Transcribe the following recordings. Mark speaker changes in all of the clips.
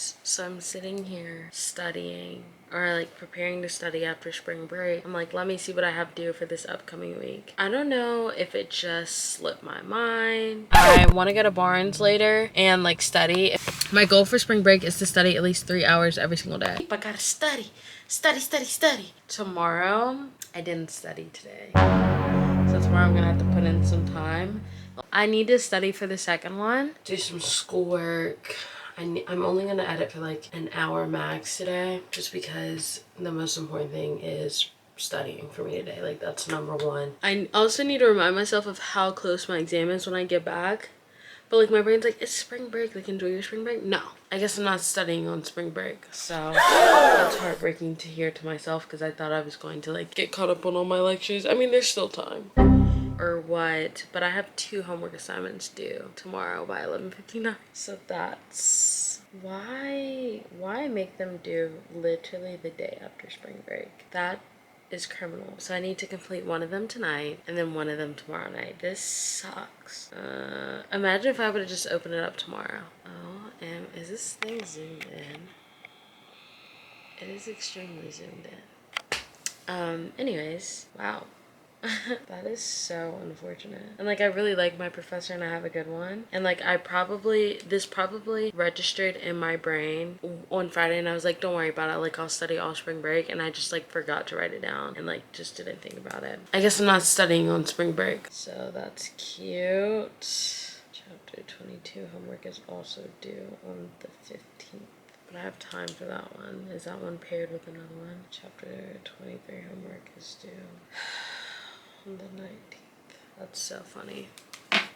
Speaker 1: guys, so I'm sitting here studying, or like preparing to study after spring break. I'm like, let me see what I have to do for this upcoming week. I don't know if it just slipped my mind. I want to go to Barnes later and like study. My goal for spring break is to study at least 3 hours every single day. I gotta study. Tomorrow, I didn't study today. So tomorrow I'm gonna have to put in some time. I need to study for the second one. Do some schoolwork. I'm only gonna edit for like an hour max today, just because the most important thing is studying for me today. Like, that's number one. I also need to remind myself of how close my exam is when I get back. But like, my brain's like, it's spring break, like enjoy your spring break. No, I guess I'm not studying on spring break. So that's heartbreaking to hear to myself, because I thought I was going to like get caught up on all my lectures. I mean, there's still time. Or what, but I have 2 homework assignments due tomorrow by 11:59. So that's why make them do literally the day after spring break. That is criminal. So I need to complete one of them tonight and then one of them tomorrow night. This sucks. Imagine if I would have just opened it up tomorrow. Oh, and is this thing zoomed in? It is extremely zoomed in. Anyways, wow. That is so unfortunate. And like, I really like my professor and I have a good one, and like, this probably registered in my brain on Friday, and I was like, don't worry about it, like I'll study all spring break, and I just like forgot to write it down and like just didn't think about it. I guess I'm not studying on spring break, so that's cute. Chapter 22 homework is also due on the 15th. But I have time for that one. Is that one paired with another one? Chapter 23 homework is due on the 19th. That's so funny.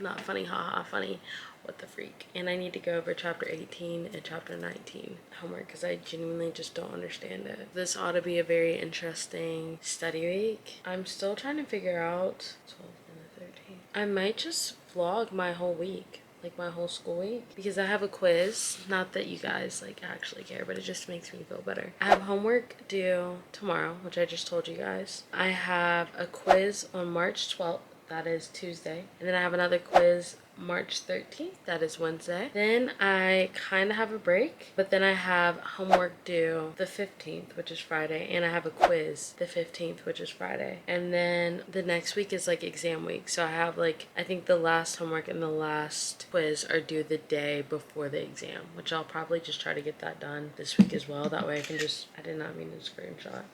Speaker 1: Not funny, haha, funny. What the freak. And I need to go over chapter 18 and chapter 19 homework, because I genuinely just don't understand it. This ought to be a very interesting study week. I'm still trying to figure out 12th and the 13th. I might just vlog my whole week, like my whole school week, because I have a quiz. Not that you guys like actually care, but it just makes me feel better. I have homework due tomorrow, which I just told you guys. I have a quiz on March 12th, that is Tuesday, and then I have another quiz March 13th, that is Wednesday. Then I kind of have a break, but then I have homework due the 15th, which is Friday, and I have a quiz the 15th, which is Friday. And then the next week is like exam week, so I have like, I think the last homework and the last quiz are due the day before the exam, which I'll probably just try to get that done this week as well. That way I can just, I did not mean to screenshot.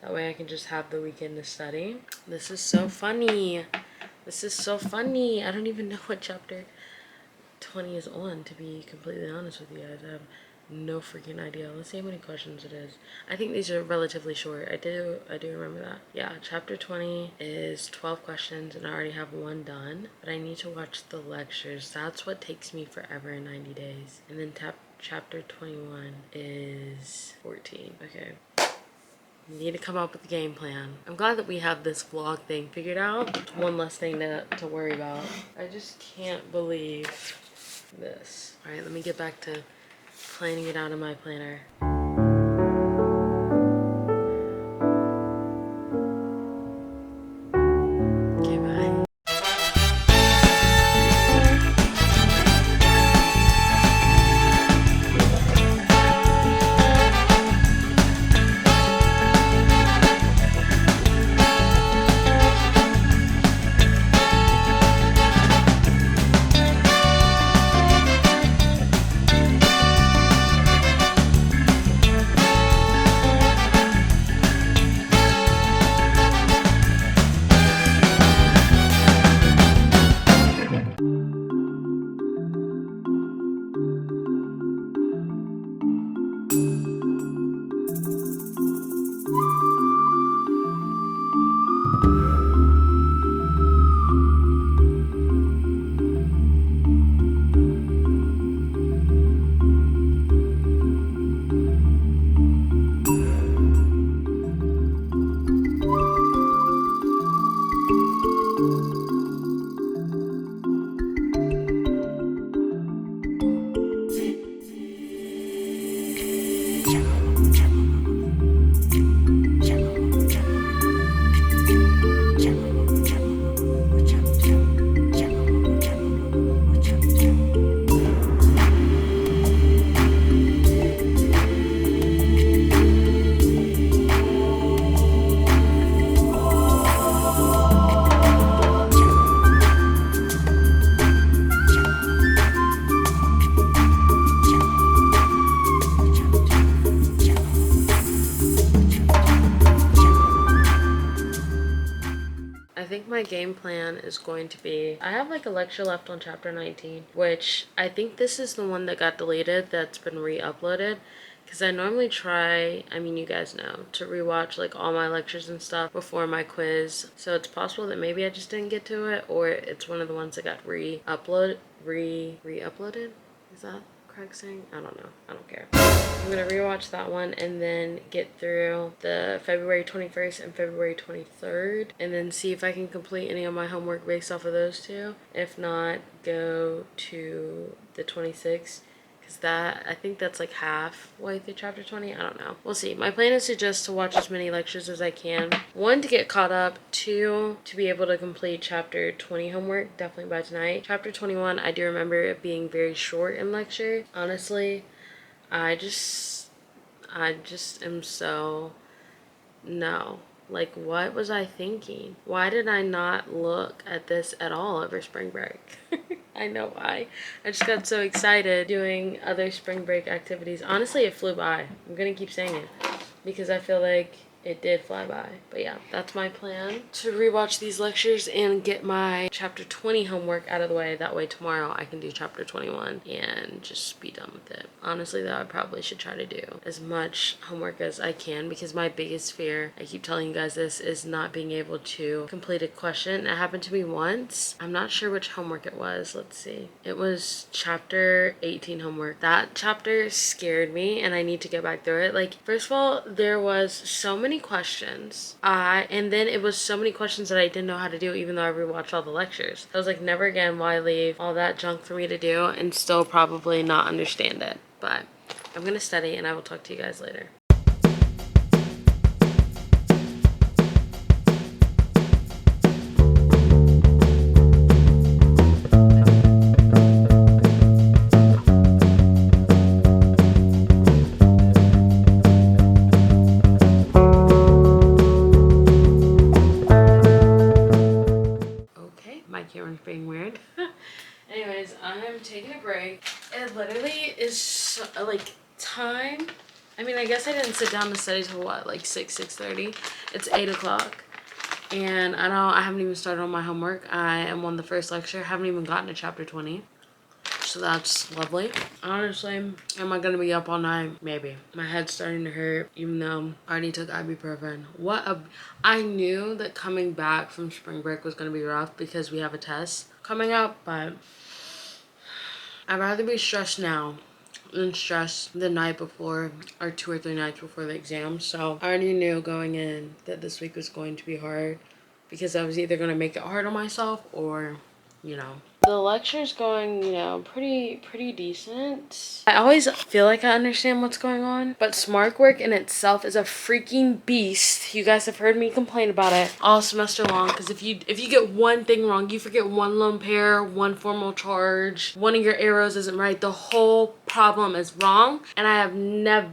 Speaker 1: That way I can just have the weekend to study. This is so funny. This is so funny. I don't even know what chapter 20 is on, to be completely honest with you guys. I have no freaking idea. Let's see how many questions it is. I think these are relatively short. I do remember that. Yeah, chapter 20 is 12 questions, and I already have 1 done. But I need to watch the lectures. That's what takes me forever in 90 days. And then chapter 21 is 14. Okay. Need to come up with a game plan. I'm glad that we have this vlog thing figured out. It's one less thing to worry about. I just can't believe this. All right, let me get back to planning it out in my planner. Okay, bye. game plan is going to be, I have like a lecture left on chapter 19, which I think this is the one that got deleted that's been re-uploaded. Because I normally try, I mean, you guys know, to rewatch like all my lectures and stuff before my quiz. So it's possible that maybe I just didn't get to it, or it's one of the ones that got re-uploaded. Is that correct saying? I don't know. I don't care. I'm gonna rewatch that one and then get through the February 21st and February 23rd, and then see if I can complete any of my homework based off of those two. If not, go to the 26th. That, I think that's like halfway through chapter 20. I don't know. We'll see. My plan is to just to watch as many lectures as I can. 1, to get caught up. 2, to be able to complete chapter 20 homework definitely by tonight. Chapter 21, I do remember it being very short in lecture. Honestly, I just am so, no. Like, what was I thinking? Why did I not look at this at all over spring break? I know why. I just got so excited doing other spring break activities. Honestly, it flew by. I'm gonna keep saying it because I feel like it did fly by. But yeah, that's my plan, to rewatch these lectures and get my chapter 20 homework out of the way. That way tomorrow I can do chapter 21 and just be done with it. Honestly though, I probably should try to do as much homework as I can, because my biggest fear, I keep telling you guys this, is not being able to complete a question. It happened to me once. I'm not sure which homework it was. Let's see. It was chapter 18 homework. That chapter scared me and I need to get back through it. Like, first of all, there was so many questions, and then it was so many questions that I didn't know how to do, even though I rewatched all the lectures. I was like, never again will I leave all that junk for me to do and still probably not understand it. But I'm gonna study and I will talk to you guys later. Being weird. Anyways, I'm taking a break. It literally is so, like, time. I mean, I guess I didn't sit down to study till what, like 6:30. It's 8 o'clock and I haven't even started on my homework. I am on the first lecture. Haven't even gotten to chapter 20. So that's lovely. Honestly, am I gonna be up all night? Maybe. My head's starting to hurt, even though I already took ibuprofen. I knew that coming back from spring break was gonna be rough because we have a test coming up, but I'd rather be stressed now than stressed the night before, or 2 or 3 nights before the exam. So I already knew going in that this week was going to be hard, because I was either gonna make it hard on myself or, you know. The lecture's going, you know, pretty decent. I always feel like I understand what's going on, but SMART work in itself is a freaking beast. You guys have heard me complain about it all semester long, because if you get one thing wrong, you forget one lone pair, one formal charge, one of your arrows isn't right, the whole problem is wrong, and I have never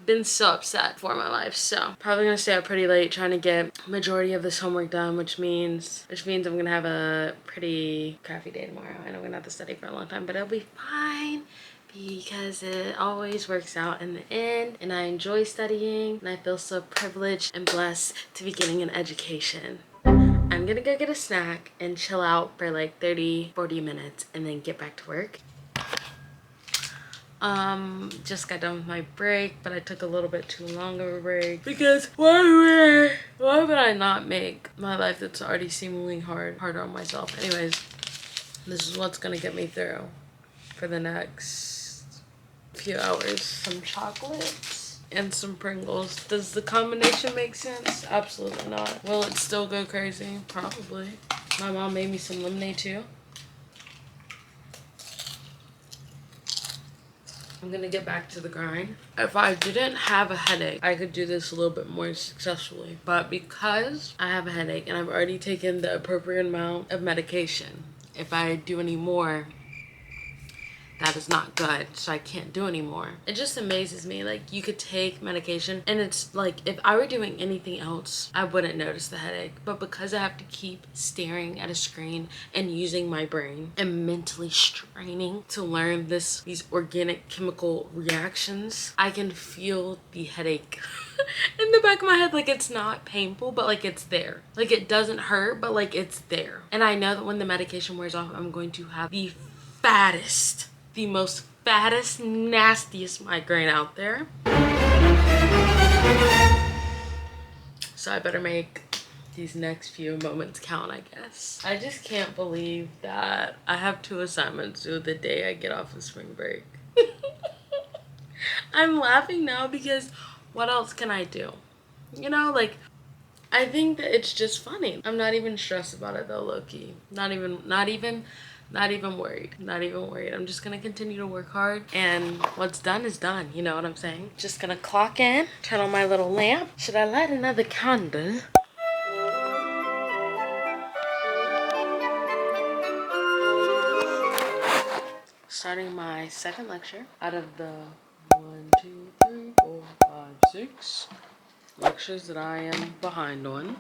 Speaker 1: been so upset for my life. So probably gonna stay up pretty late trying to get majority of this homework done, which means I'm gonna have a pretty crappy day tomorrow, and I'm gonna have to study for a long time, but it'll be fine because it always works out in the end, and I enjoy studying, and I feel so privileged and blessed to be getting an education. I'm gonna go get a snack and chill out for like 30-40 minutes and then get back to work. Just got done with my break, but I took a little bit too long of a break because why would I not make my life that's already seemingly harder on myself? Anyways, this is what's gonna get me through for the next few hours. Some chocolates and some Pringles. Does the combination make sense? Absolutely not. Will it still go crazy? Probably. My mom made me some lemonade too. I'm gonna get back to the grind. If I didn't have a headache, I could do this a little bit more successfully. But because I have a headache and I've already taken the appropriate amount of medication, if I do any more, that is not good, so I can't do anymore. It just amazes me, like you could take medication and it's like if I were doing anything else I wouldn't notice the headache, but because I have to keep staring at a screen and using my brain and mentally straining to learn these organic chemical reactions, I can feel the headache in the back of my head. Like it's not painful, but like it's there. Like it doesn't hurt, but like it's there. And I know that when the medication wears off, I'm going to have the most fattest, nastiest migraine out there. So I better make these next few moments count, I guess. I just can't believe that I have 2 assignments due the day I get off of spring break. I'm laughing now because what else can I do? You know, like, I think that it's just funny. I'm not even stressed about it though, low-key. Not even worried. Not even worried. I'm just gonna continue to work hard, and what's done is done. You know what I'm saying? Just gonna clock in, turn on my little lamp. Should I light another candle? Starting my second lecture out of the 1, 2, 3, 4, 5, 6 lectures that I am behind on.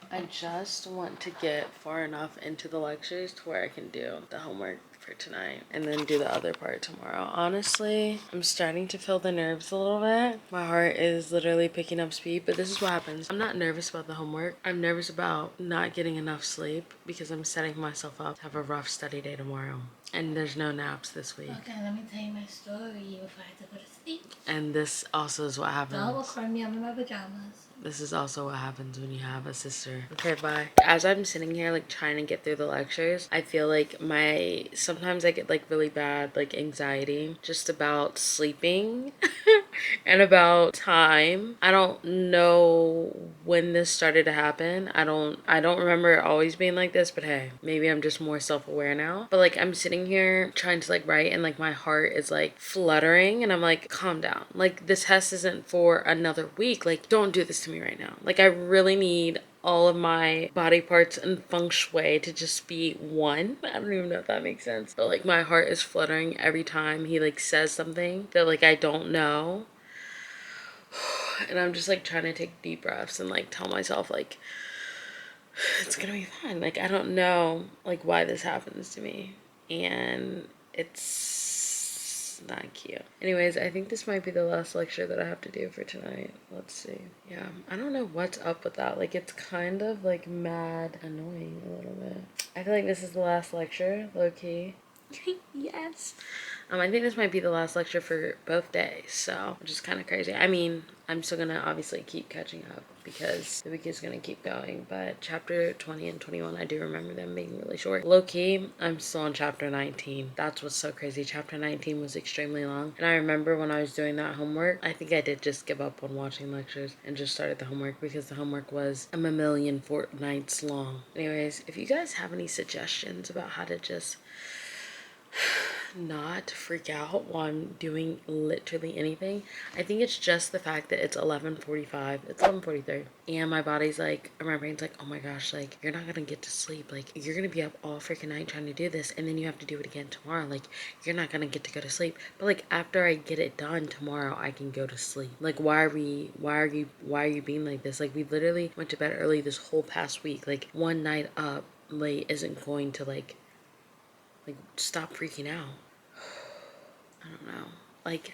Speaker 1: I just want to get far enough into the lectures to where I can do the homework for tonight and then do the other part tomorrow. Honestly, I'm starting to feel the nerves a little bit. My heart is literally picking up speed, but this is what happens. I'm not nervous about the homework. I'm nervous about not getting enough sleep because I'm setting myself up to have a rough study day tomorrow. And there's no naps this week.
Speaker 2: Okay, let me tell you my story before I have to go to sleep.
Speaker 1: And this also is what happens.
Speaker 2: Don't record me. I'm in my pajamas.
Speaker 1: This is also what happens when you have a sister. Okay, bye. As I'm sitting here, like, trying to get through the lectures, I feel like sometimes I get, like, really bad, like, anxiety just about sleeping and about time. I don't know when this started to happen. I don't remember it always being like this, but hey, maybe I'm just more self-aware now. But, like, I'm sitting here trying to, like, write, and, like, my heart is, like, fluttering, and I'm like, calm down. Like, this test isn't for another week. Like, don't do this to me right now. Like, I really need all of my body parts and feng shui to just be one. I don't even know if that makes sense. But, like, my heart is fluttering every time he, like, says something that, like, I don't know. And I'm just, like, trying to take deep breaths and, like, tell myself, like, it's gonna be fine. Like, I don't know, like, why this happens to me. And it's not cute. Anyways, I think this might be the last lecture that I have to do for tonight. Let's see. Yeah, I don't know what's up with that. Like, it's kind of, like, mad annoying a little bit. I feel like this is the last lecture, low-key. Yes. I think this might be the last lecture for both days, so, which is kind of crazy. I mean, I'm still gonna obviously keep catching up because the week is gonna keep going, but chapter 20 and 21, I do remember them being really short. Low-key, I'm still on chapter 19. That's what's so crazy. Chapter 19 was extremely long, and I remember when I was doing that homework, I think I did just give up on watching lectures and just started the homework because the homework was a million fortnights long. Anyways, if you guys have any suggestions about how to just not freak out while I'm doing literally anything, I think it's just the fact that it's 11:45, it's 11:43, and my body's like, or my brain's like, oh my gosh, like, you're not gonna get to sleep, like, you're gonna be up all freaking night trying to do this, and then you have to do it again tomorrow, like, you're not gonna get to go to sleep. But, like, after I get it done tomorrow, I can go to sleep. Like, why are you being like this? Like, we literally went to bed early this whole past week. Like, one night up late isn't going to, like, stop freaking out. I don't know. Like,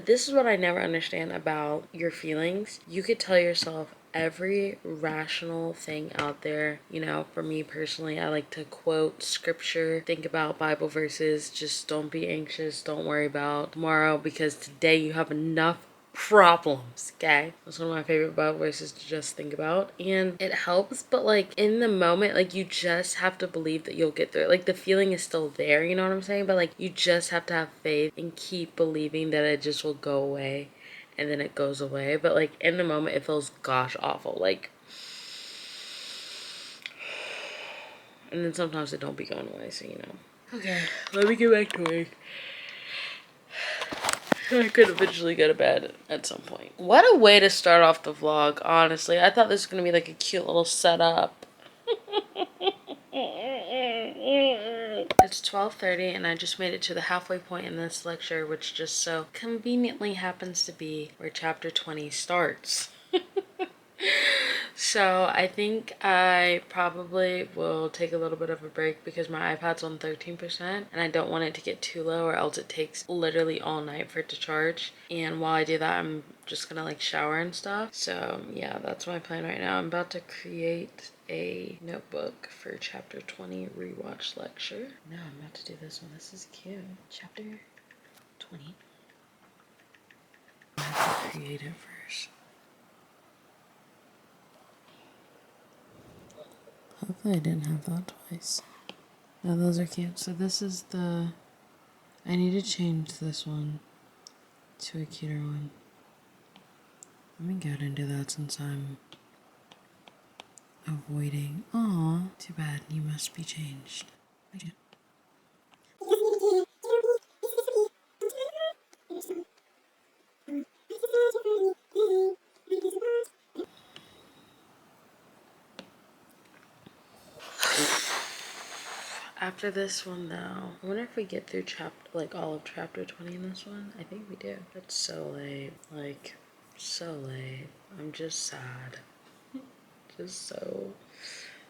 Speaker 1: this is what I never understand about your feelings. You could tell yourself every rational thing out there. You know, for me personally, I like to quote scripture, think about Bible verses, just don't be anxious, don't worry about tomorrow, because today you have enough problems. Okay, that's one of my favorite Bible verses to just think about, and it helps. But, like, in the moment, like, you just have to believe that you'll get through it. Like, the feeling is still there, you know what I'm saying? But, like, you just have to have faith and keep believing that it just will go away, and then it goes away. But, like, in the moment, it feels gosh awful, like, and then sometimes it don't be going away, so, you know. Okay, let me get back to work. I could eventually go to bed at some point. What a way to start off the vlog, honestly. I thought this was going to be like a cute little setup. It's 12:30 and I just made it to the halfway point in this lecture, which just so conveniently happens to be where chapter 20 starts. So I think I probably will take a little bit of a break because my iPad's on 13% and I don't want it to get too low or else it takes literally all night for it to charge. And while I do that, I'm just gonna like shower and stuff. So yeah, that's my plan right now. I'm about to create a notebook for chapter 20 rewatch lecture. No, I'm about to do this one. This is cute. Chapter 20. I have to create it first. Hopefully I didn't have that twice. No, those are cute. So this is the... I need to change this one to a cuter one. Let me go ahead and do that since I'm avoiding... Aw, too bad. You must be changed. After this one though, I wonder if we get through all of chapter 20 in this one. I think we do. It's so late. Like, so late. I'm just sad. Just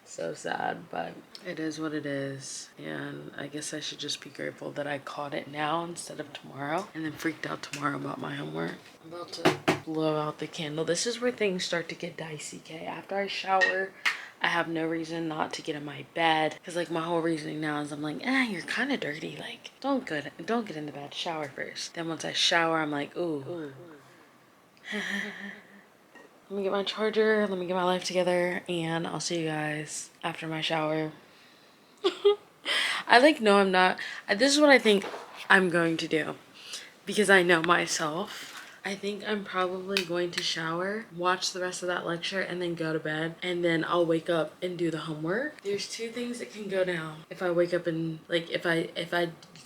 Speaker 1: so sad, but it is what it is. And I guess I should just be grateful that I caught it now instead of tomorrow and then freaked out tomorrow about my homework. I'm about to blow out the candle. This is where things start to get dicey, okay? After I shower, I have no reason not to get in my bed because like my whole reasoning now is I'm like, you're kind of dirty. Like, don't get in the bed. Shower first. Then once I shower, I'm like, ooh. Let me get my charger. Let me get my life together, and I'll see you guys after my shower. I like, no, I'm not. This is what I think I'm going to do because I know myself. I think I'm probably going to shower, watch the rest of that lecture, and then go to bed. And then I'll wake up and do the homework. There's two things that can go down. If I wake up and, like, if I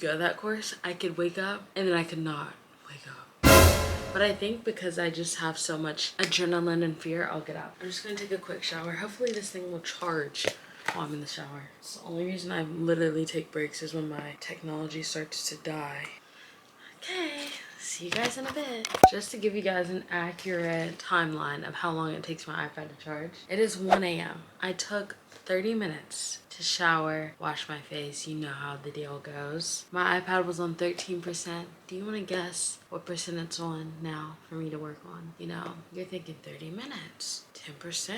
Speaker 1: go that course, I could wake up and then I could not wake up. But I think because I just have so much adrenaline and fear, I'll get out. I'm just gonna take a quick shower. Hopefully this thing will charge while I'm in the shower. It's the only reason I literally take breaks is when my technology starts to die. Okay, see you guys in a bit. Just to give you guys an accurate timeline of how long it takes my iPad to charge. It is 1 a.m. I took 30 minutes to shower, wash my face. You know how the deal goes. My iPad was on 13%. Do you want to guess what percent it's on now for me to work on? You know, you're thinking 30 minutes, 10%.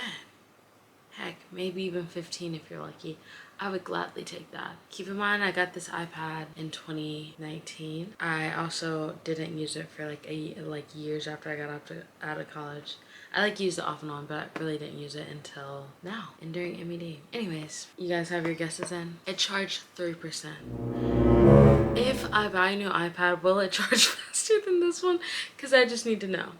Speaker 1: Heck, maybe even 15 if you're lucky. I would gladly take that. Keep in mind, I got this iPad in 2019. I also didn't use it for like years after I got out of college. I like used it off and on, but I really didn't use it until now and during MED. Anyways, you guys have your guesses in. It charged 3%. If I buy a new iPad, will it charge faster than this one? Because I just need to know.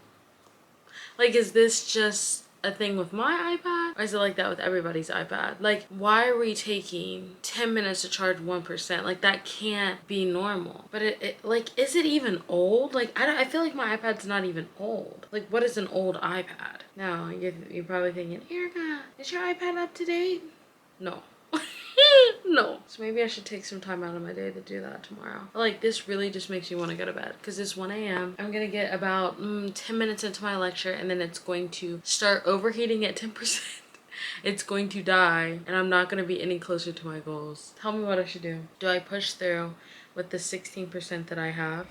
Speaker 1: Like, is this just a thing with my iPad, or is it like that with everybody's iPad? Like, why are we taking 10 minutes to charge 1%? Like, that can't be normal. But it like, is it even old? Like, I feel like my iPad's not even old. Like, what is an old iPad? Now you're probably thinking, Erica, is your iPad up to date? No. No. So maybe I should take some time out of my day to do that tomorrow. But like, this really just makes me want to go to bed because it's 1 a.m. I'm gonna get about 10 minutes into my lecture and then it's going to start overheating at 10%. It's going to die and I'm not gonna be any closer to my goals. Tell me what I should do. Do I push through with the 16% that I have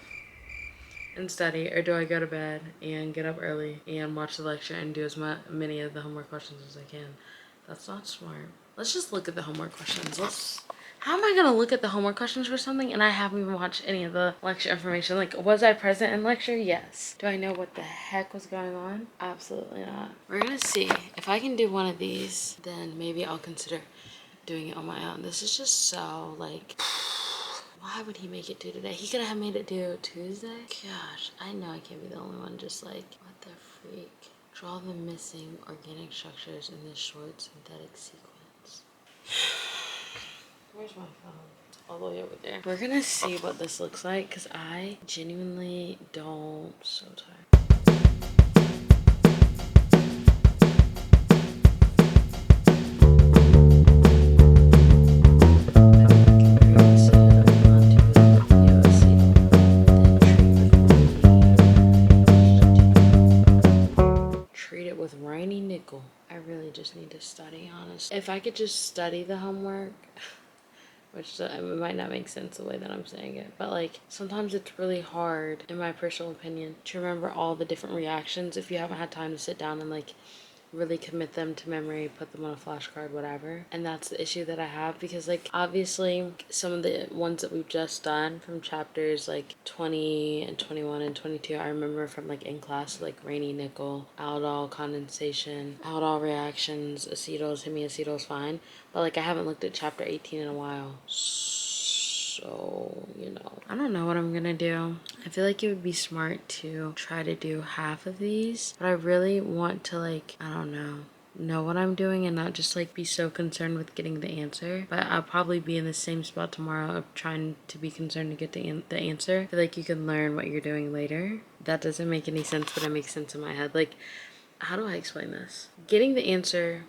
Speaker 1: and study, or do I go to bed and get up early and watch the lecture and do as many of the homework questions as I can? That's not smart. Let's just look at the homework questions. How am I gonna look at the homework questions for something and I haven't even watched any of the lecture information? Like, was I present in lecture? Yes. Do I know what the heck was going on? Absolutely not. We're gonna see. If I can do one of these, then maybe I'll consider doing it on my own. This is just so, like, why would he make it due today? He could have made it due Tuesday. Gosh, I know I can't be the only one just like, what the freak? Draw the missing organic structures in this short synthetic sequence. Where's my phone? It's all the way over there. We're gonna see what this looks like because I genuinely don't. So tired. So if I could just study the homework, which it might not make sense the way that I'm saying it, but like sometimes it's really hard, in my personal opinion, to remember all the different reactions if you haven't had time to sit down and like really commit them to memory, put them on a flashcard, whatever. And that's the issue that I have, because like obviously some of the ones that we've just done from chapters like 20 and 21 and 22, I remember from like in class, like Rainy Nickel, aldol condensation, aldol reactions, acetyls, hemiacetyls, fine. But like I haven't looked at chapter 18 in a while. So, you know, I don't know what I'm gonna do. I feel like it would be smart to try to do half of these, but I really want to like, I don't know what I'm doing and not just like be so concerned with getting the answer. But I'll probably be in the same spot tomorrow of trying to be concerned to get the answer. I feel like you can learn what you're doing later. That doesn't make any sense, but it makes sense in my head. Like, how do I explain this? Getting the answer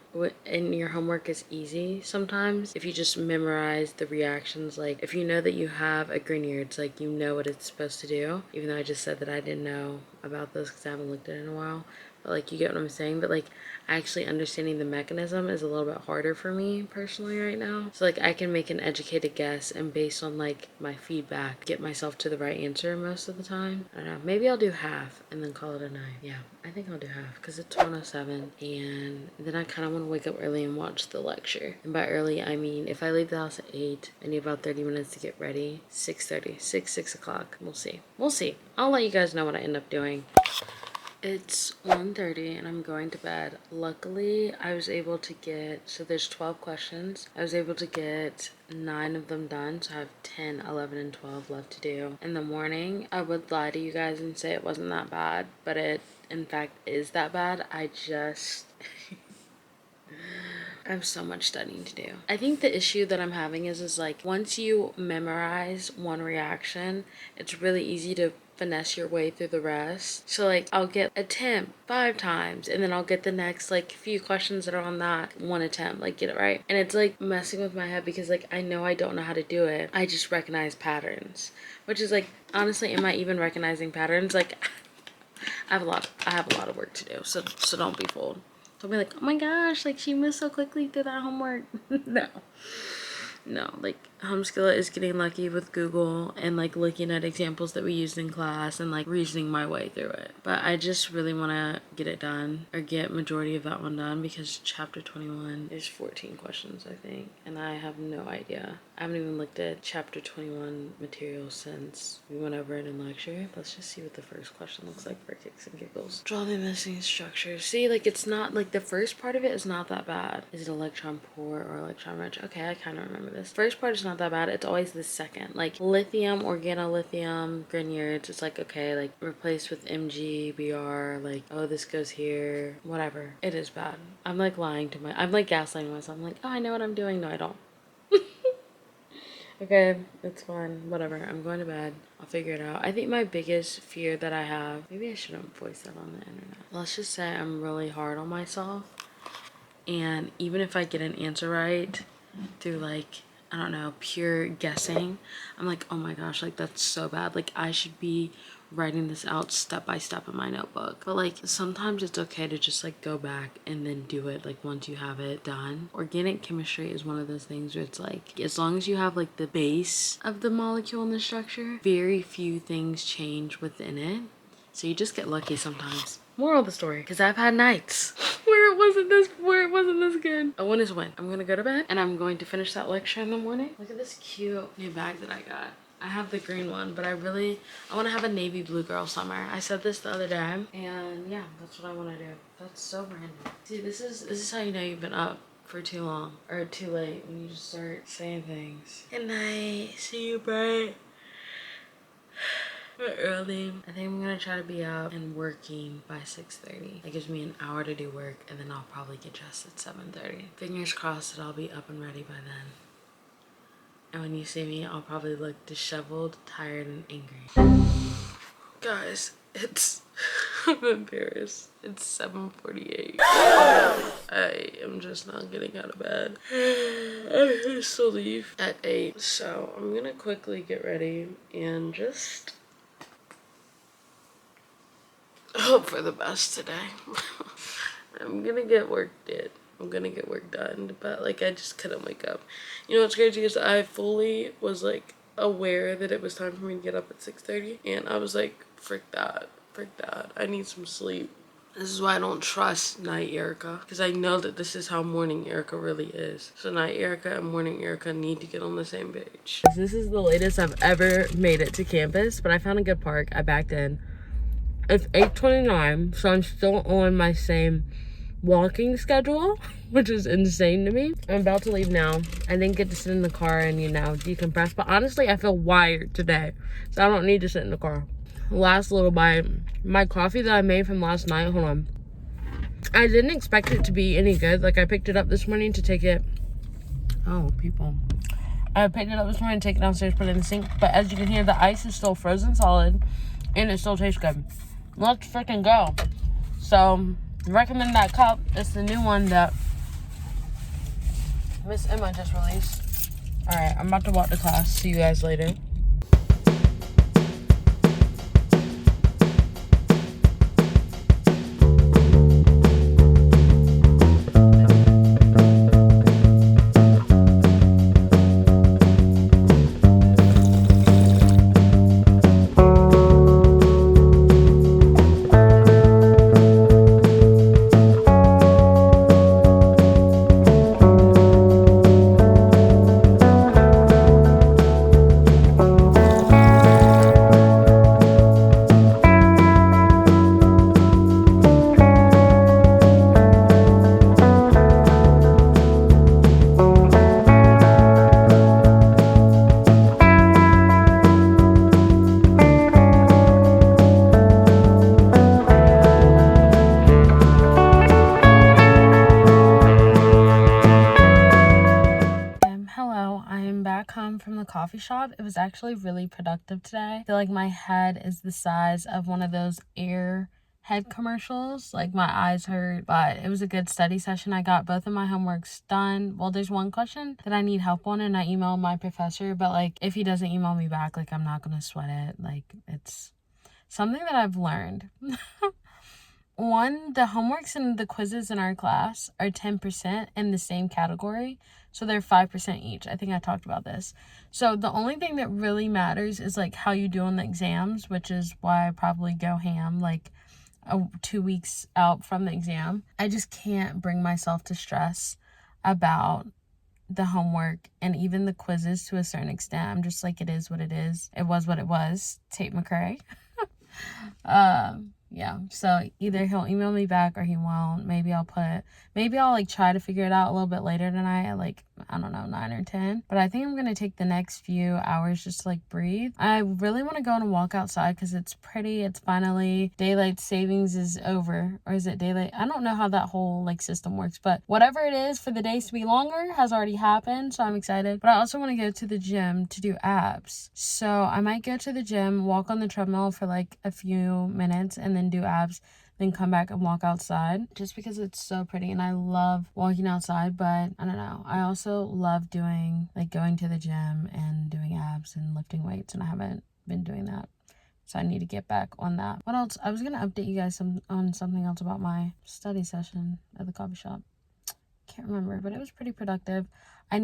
Speaker 1: in your homework is easy sometimes if you just memorize the reactions. Like if you know that you have a Grignard, it's like you know what it's supposed to do. Even though I just said that I didn't know about this because I haven't looked at it in a while. But like you get what I'm saying. But like actually understanding the mechanism is a little bit harder for me personally right now. So like I can make an educated guess and based on like my feedback get myself to the right answer most of the time. I don't know. Maybe I'll do half and then call it a night. Yeah, I think I'll do half because it's 1:07 and then I kind of want to wake up early and watch the lecture. And by early I mean if I leave the house at 8, I need about 30 minutes to get ready. 6:30, 6 o'clock. We'll see. We'll see. I'll let you guys know what I end up doing. It's 1:30 and I'm going to bed. Luckily, I was able to get, so there's 12 questions. I was able to get 9 of them done, so I have 10, 11, and 12 left to do. In the morning, I would lie to you guys and say it wasn't that bad, but it, in fact, is that bad. I just... I have so much studying to do. I think the issue that I'm having is like, once you memorize one reaction, it's really easy to finesse your way through the rest. So like I'll get attempt 5 times and then I'll get the next like few questions that are on that one attempt, like get it right. And it's like messing with my head because like I know I don't know how to do it. I just recognize patterns, which is like, honestly, am I even recognizing patterns? Like I have a lot of work to do. So don't be fooled. Don't be like, oh my gosh, like she moved so quickly through that homework. No, like Homeskilla is getting lucky with Google and like looking at examples that we used in class and like reasoning my way through it. But I just really want to get it done or get majority of that one done because chapter 21 is 14 questions, I think. And I have no idea. I haven't even looked at chapter 21 material since we went over it in lecture. Let's just see what the first question looks like for kicks and giggles. Draw the missing structures. See, like it's not like the first part of it is not that bad. Is it electron poor or electron rich? Okay, I kind of remember this. First part is not that bad. It's always the second. Like lithium, organolithium, Grignards. It's like, okay, like replaced with Mg, Br, like, oh, this goes here, whatever. It is bad. I'm like lying to I'm like gaslighting myself. I'm like, oh, I know what I'm doing. No, I don't. Okay, it's fine. Whatever. I'm going to bed. I'll figure it out. I think my biggest fear that I have, maybe I shouldn't voice that on the internet. Let's just say I'm really hard on myself. And even if I get an answer right through like, I don't know, pure guessing, I'm like, oh my gosh, like that's so bad. Like I should be writing this out step by step in my notebook. But like sometimes it's okay to just like go back and then do it like once you have it done. Organic chemistry is one of those things where it's like as long as you have like the base of the molecule and the structure, very few things change within it. So you just get lucky sometimes. Moral of the story, because I've had nights where it wasn't this good. A win is a win. I'm gonna go to bed and I'm going to finish that lecture in the morning. Look at this cute new bag that I got. I have the green one, but I want to have a navy blue girl summer. I said this the other day, and yeah, that's what I want to do. That's so random. See, this is how you know you've been up for too long or too late, when you just start saying things. Good night. See you, bright. Early. I think I'm gonna try to be up and working by 6:30. That gives me an hour to do work, and then I'll probably get dressed at 7:30. Fingers crossed that I'll be up and ready by then. And when you see me, I'll probably look disheveled, tired, and angry. Guys, it's... I'm embarrassed. It's 7:48. I am just not getting out of bed. I have to leave at 8. So I'm gonna quickly get ready and just hope for the best today. I'm gonna get work did. I'm gonna get work done, but like I just couldn't wake up. You know what's crazy is I fully was like aware that it was time for me to get up at 6:30, and I was like, frick that, I need some sleep. This is why I don't trust Night Erica, because I know that this is how Morning Erica really is. So Night Erica and Morning Erica need to get on the same page. This is the latest I've ever made it to campus, but I found a good park. I backed in. It's 8:29, so I'm still on my same walking schedule, which is insane to me. I'm about to leave now. I didn't get to sit in the car and, you know, decompress, but honestly, I feel wired today, so I don't need to sit in the car. Last little bite. My coffee that I made from last night, hold on. I didn't expect it to be any good. Like, I picked it up this morning to take it. Oh, people. I picked it up this morning to take it downstairs, put it in the sink, but as you can hear, the ice is still frozen solid, and it still tastes good. Let's freaking go. So, recommend that cup. It's the new one that Miss Emma just released. Alright, I'm about to walk to class. See you guys later. From the coffee shop. It was actually really productive today. I feel like my head is the size of one of those air head commercials. Like, my eyes hurt, but it was a good study session. I got both of my homeworks done. Well, there's one question that I need help on, and I emailed my professor, but like, if he doesn't email me back, like, I'm not gonna sweat it. Like, it's something that I've learned. One, the homeworks and the quizzes in our class are 10% in the same category. So they're 5% each. I think I talked about this. So the only thing that really matters is like how you do on the exams, which is why I probably go ham like 2 weeks out from the exam. I just can't bring myself to stress about the homework and even the quizzes to a certain extent. I'm just like, it is what it is. It was what it was. Tate McRae. Yeah, so either he'll email me back or he won't. Maybe I'll like try to figure it out a little bit later tonight at like, I don't know, 9 or 10. But I think I'm going to take the next few hours just to like breathe. I really want to go on a walk outside because it's pretty. It's finally, daylight savings is over. Or is it daylight? I don't know how that whole like system works. But whatever it is for the days to be longer has already happened. So I'm excited. But I also want to go to the gym to do abs. So I might go to the gym, walk on the treadmill for like a few minutes, and then do abs, then come back and walk outside just because it's so pretty and I love walking outside. But I don't know, I also love doing like going to the gym and doing abs and lifting weights, and I haven't been doing that, so I need to get back on that. What else? I was gonna update you guys on something else about my study session at the coffee shop. Can't remember, but it was pretty productive. I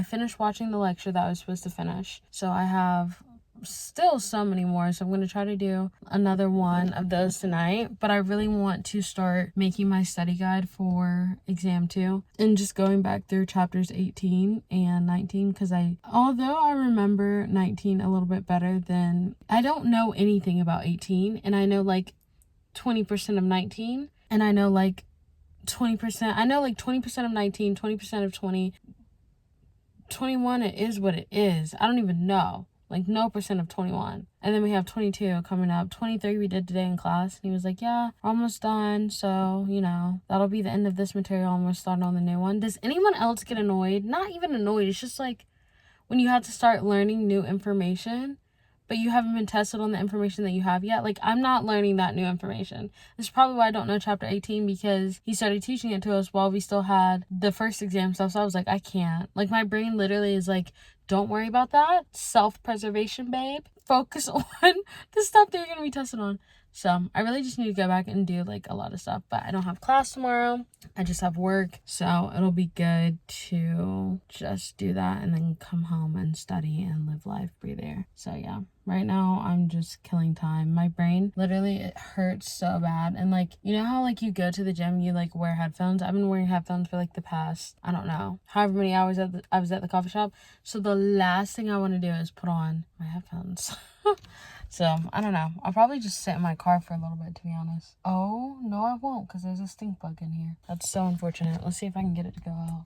Speaker 1: finished watching the lecture that I was supposed to finish, so I have still so many more, so I'm going to try to do another one of those tonight. But I really want to start making my study guide for exam 2 and just going back through chapters 18 and 19, because although I remember 19 a little bit better than, I don't know anything about 18, and I know like 20% of 19, and I know like 20%, I know like 20% of 19, 20% of 20, 21, it is what it is. I don't even know. Like, no percent of 21. And then we have 22 coming up. 23 we did today in class. And he was like, yeah, we're almost done. So, you know, that'll be the end of this material and we're starting on the new one. Does anyone else get annoyed? Not even annoyed. It's just like when you have to start learning new information, but you haven't been tested on the information that you have yet. Like, I'm not learning that new information. This is probably why I don't know chapter 18, because he started teaching it to us while we still had the first exam stuff. So I was like, I can't. Like, my brain literally is like, don't worry about that. Self-preservation, babe. Focus on the stuff that you're going to be tested on. So I really just need to go back and do like a lot of stuff, but I don't have class tomorrow. I just have work, so it'll be good to just do that and then come home and study and live life, breathe air. So yeah, right now I'm just killing time. My brain literally, it hurts so bad. And like, you know how like you go to the gym, you like wear headphones? I've been wearing headphones for like the past, I don't know, however many hours I was at the coffee shop. So the last thing I want to do is put on my headphones. So, I don't know. I'll probably just sit in my car for a little bit, to be honest. Oh, no, I won't, because there's a stink bug in here. That's so unfortunate. Let's see if I can get it to go out.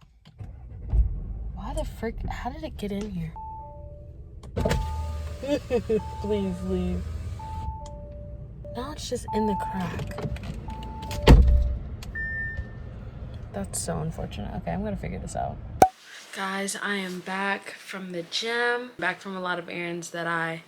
Speaker 1: Why the frick? How did it get in here? Please leave. Now it's just in the crack. That's so unfortunate. Okay, I'm going to figure this out. Guys, I am back from the gym. Back from a lot of errands that I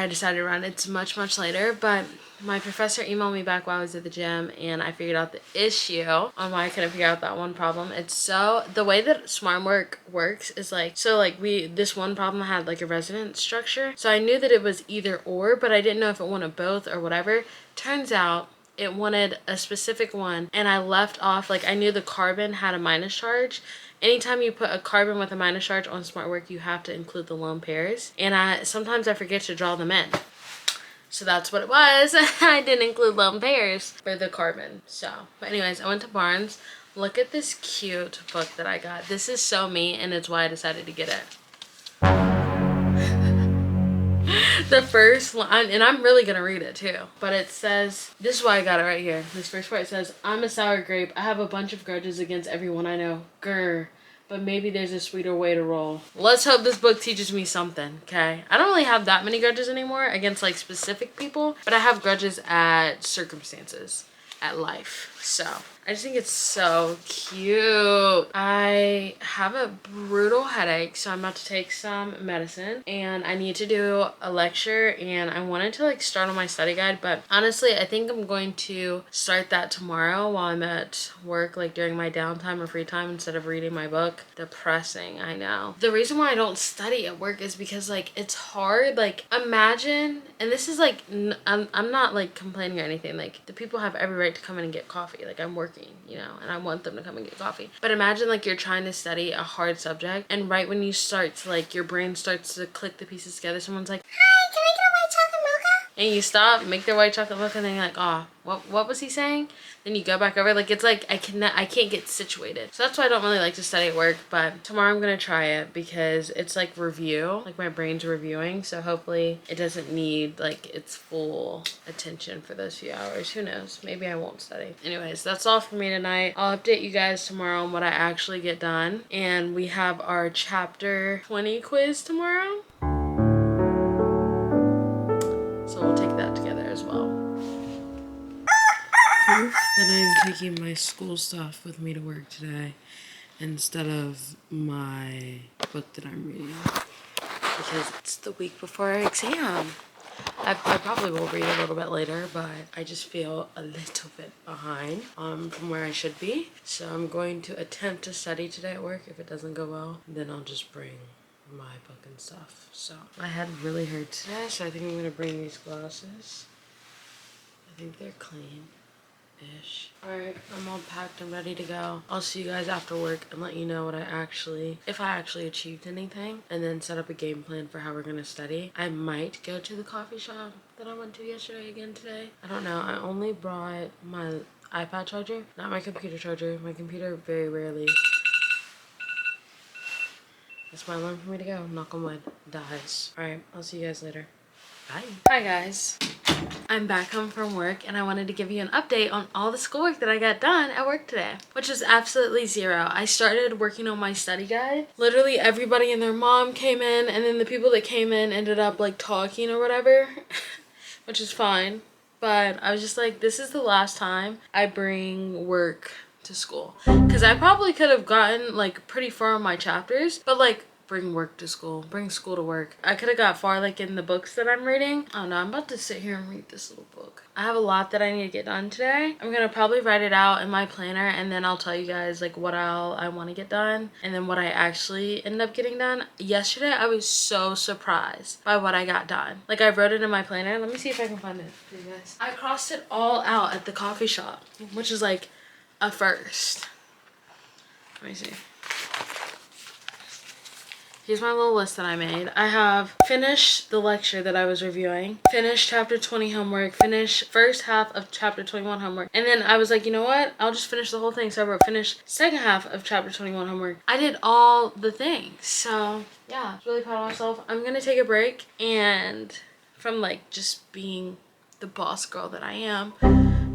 Speaker 1: decided to run. It's much later, but my professor emailed me back while I was at the gym, and I figured out the issue on why I couldn't figure out that one problem. It's so, the way that smart work works is like, so like this one problem had like a resonance structure, so I knew that it was either or, but I didn't know if it wanted both or whatever. Turns out it wanted a specific one, and I left off, like I knew the carbon had a minus charge. Anytime you put a carbon with a minus charge on smart work, you have to include the lone pairs, and sometimes I forget to draw them in. So that's what it was. I didn't include lone pairs for the carbon. So, but anyways, I went to Barnes. Look at this cute book that I got. This is so me, and it's why I decided to get it. The first line, and I'm really gonna read it too, but it says, this is why I got it right here. This first part says, I'm a sour grape. I have a bunch of grudges against everyone I know. Grr. But maybe there's a sweeter way to roll. Let's hope this book teaches me something, okay? I don't really have that many grudges anymore against like specific people, but I have grudges at circumstances, at life. So I just think it's so cute. I have a brutal headache, so I'm about to take some medicine, and I need to do a lecture, and I wanted to like start on my study guide, but honestly, I think I'm going to start that tomorrow while I'm at work, like during my downtime or free time, instead of reading my book. Depressing, I know. The reason why I don't study at work is because like it's hard. Like imagine, and this is like, I'm not like complaining or anything, like the people have every right to come in and get coffee. Like I'm working, you know, and I want them to come and get coffee. But imagine like you're trying to study a hard subject, and right when you start to like, your brain starts to click the pieces together, someone's like, hi, can I get a white chocolate mocha? And you stop, make their white chocolate mocha, and then you're like, oh, what was he saying? Then you go back over. Like it's like I can't get situated. So that's why I don't really like to study at work, but tomorrow I'm gonna try it because it's like review, like my brain's reviewing, so hopefully it doesn't need like its full attention for those few hours. Who knows, maybe I won't study. Anyways, that's all for me tonight. I'll update you guys tomorrow on what I actually get done, and we have our chapter 20 quiz tomorrow, so we'll take that together as well. Proof that I'm taking my school stuff with me to work today instead of my book that I'm reading, because it's the week before our exam. I probably will read a little bit later, but I just feel a little bit behind from where I should be. So I'm going to attempt to study today at work. If it doesn't go well, then I'll just bring my book and stuff. So my head really hurts today, so I think I'm going to bring these glasses. I think they're clean. Alright, I'm all packed and ready to go. I'll see you guys after work and let you know if I actually achieved anything, and then set up a game plan for how we're gonna study. I might go to the coffee shop that I went to yesterday again today. I don't know. I only brought my iPad charger, not my computer charger. My computer very rarely. That's my alarm for me to go. Knock on wood. Dies. Alright, I'll see you guys later. Bye. Hi guys. I'm back home from work, and I wanted to give you an update on all the schoolwork that I got done at work today, which is absolutely zero. I started working on my study guide. Literally everybody and their mom came in, and then the people that came in ended up like talking or whatever, which is fine. But I was just like, this is the last time I bring work to school, because I probably could have gotten like pretty far on my chapters, but like bring work to school, bring school to work. I could have got far like in the books that I'm reading. Oh no, I'm about to sit here and read this little book. I have a lot that I need to get done today. I'm gonna probably write it out in my planner, and then I'll tell you guys like what I want to get done and then what I actually end up getting done. Yesterday I was so surprised by what I got done. Like I wrote it in my planner. Let me see if I can find it for you guys. I crossed it all out at the coffee shop, which is like a first. Let me see. Here's my little list that I made. I have finished the lecture that I was reviewing, finished chapter 20 homework, finished first half of chapter 21 homework, and then I was like, you know what? I'll just finish the whole thing. So I wrote finish second half of chapter 21 homework. I did all the things. So yeah, I was really proud of myself. I'm gonna take a break and from like just being the boss girl that I am,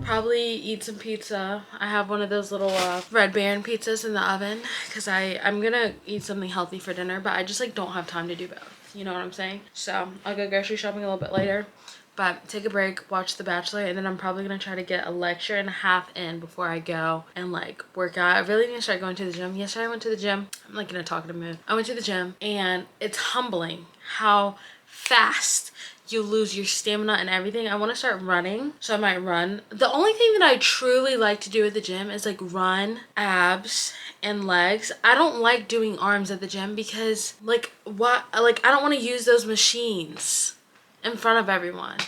Speaker 1: probably eat some pizza. I have one of those little Red Baron pizzas in the oven because I'm gonna eat something healthy for dinner, but I just like don't have time to do both. You know what I'm saying? So I'll go grocery shopping a little bit later, but take a break, watch The Bachelor, and then I'm probably gonna try to get a lecture and a half in before I go and like work out. I really need to start going to the gym. Yesterday I went to the gym. I'm like in a talkative mood. I went to the gym and it's humbling how fast you lose your stamina and everything. I want to start running, so I might run. The only thing that I truly like to do at the gym is like run, abs, and legs. I don't like doing arms at the gym because like what, like I don't want to use those machines in front of everyone.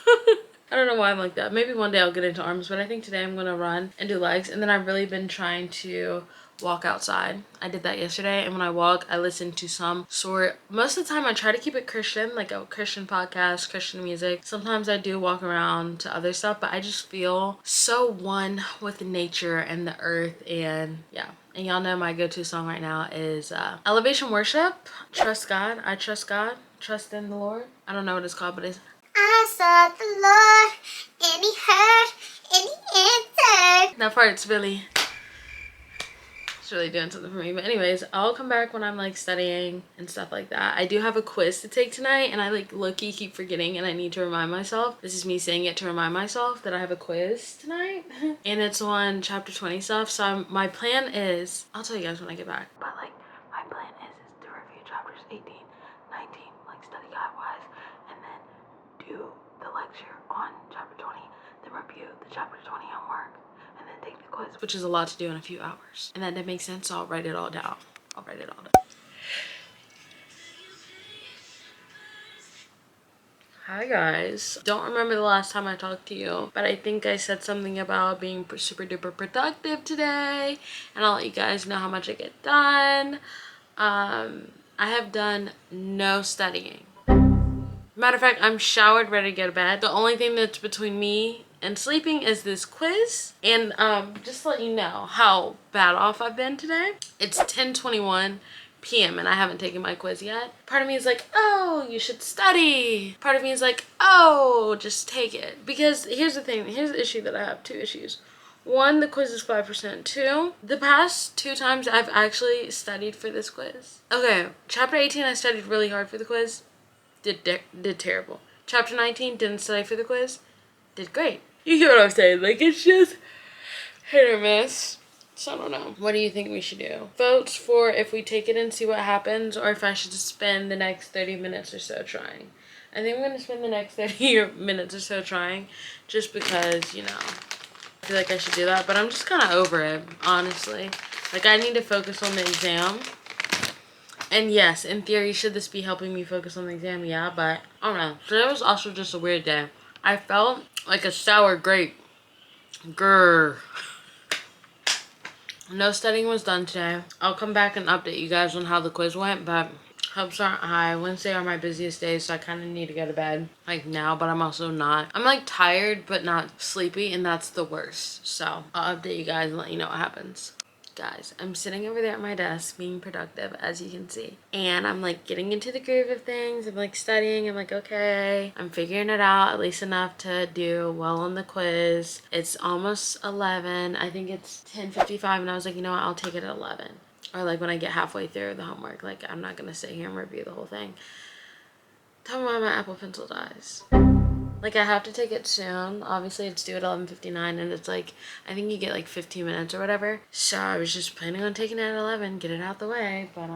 Speaker 1: I don't know why I'm like that. Maybe one day I'll get into arms, but I think today I'm gonna run and do legs. And then I've really been trying to walk outside. I did that yesterday, and when I walk I listen to some sort, most of the time I try to keep it Christian, like a Christian podcast, Christian music. Sometimes I do walk around to other stuff, but I just feel so one with nature and the earth. And yeah, and y'all know my go-to song right now is Elevation Worship, Trust God. I trust God, trust in the Lord. I don't know what it's called, but it's I sought the Lord and he heard and he answered. That part's really doing something for me. But anyways, I'll come back when I'm like studying and stuff like that. I do have a quiz to take tonight, and I like low-key keep forgetting, and I need to remind myself. This is me saying it to remind myself that I have a quiz tonight. And it's on chapter 20 stuff. So my plan is, I'll tell you guys when I get back, but like my plan is to review chapters 18, 19, like study guide wise, and then do the lecture on chapter 20, then review the chapter 20 homework, and then take the quiz, which is a lot to do in a few hours. And that didn't make sense, so I'll write it all down. Hi guys. Don't remember the last time I talked to you, but I think I said something about being super duper productive today, and I'll let you guys know how much I get done. I have done no studying. Matter of fact, I'm showered, ready to go to bed. The only thing that's between me and sleeping is this quiz. And just to let you know how bad off I've been today. It's 10:21 p.m. and I haven't taken my quiz yet. Part of me is like, oh, you should study. Part of me is like, oh, just take it. Because here's the thing, here's the issue that I have, two issues. One, the quiz is 5%. Two, the past 2 times I've actually studied for this quiz. Okay, chapter 18 I studied really hard for the quiz. Did terrible. Chapter 19, didn't study for the quiz. Did great. You get what I'm saying? Like, it's just hit or miss. So I don't know. What do you think we should do? Votes for if we take it and see what happens, or if I should just spend the next 30 minutes or so trying. I think I'm going to spend the next 30 minutes or so trying, just because, you know, I feel like I should do that. But I'm just kind of over it, honestly. Like, I need to focus on the exam. And yes, in theory, should this be helping me focus on the exam? Yeah, but I don't know. Today was also just a weird day. I felt like a sour grape. Grrr. No studying was done today. I'll come back and update you guys on how the quiz went, but hopes aren't high. Wednesday are my busiest days, so I kind of need to go to bed like now, but I'm also not. I'm like tired, but not sleepy, and that's the worst. So I'll update you guys and let you know what happens. Guys, I'm sitting over there at my desk being productive, as you can see, and I'm like getting into the groove of things. I'm like studying. I'm like, okay, I'm figuring it out, at least enough to do well on the quiz. It's almost 11. I think it's 10:55, and I was like, you know what, I'll take it at 11, or like when I get halfway through the homework. Like, I'm not gonna sit here and review the whole thing. Tell me why my Apple Pencil dies. Like, I have to take it soon. Obviously, it's due at 11:59, and it's like, I think you get like 15 minutes or whatever. So I was just planning on taking it at 11, get it out the way. But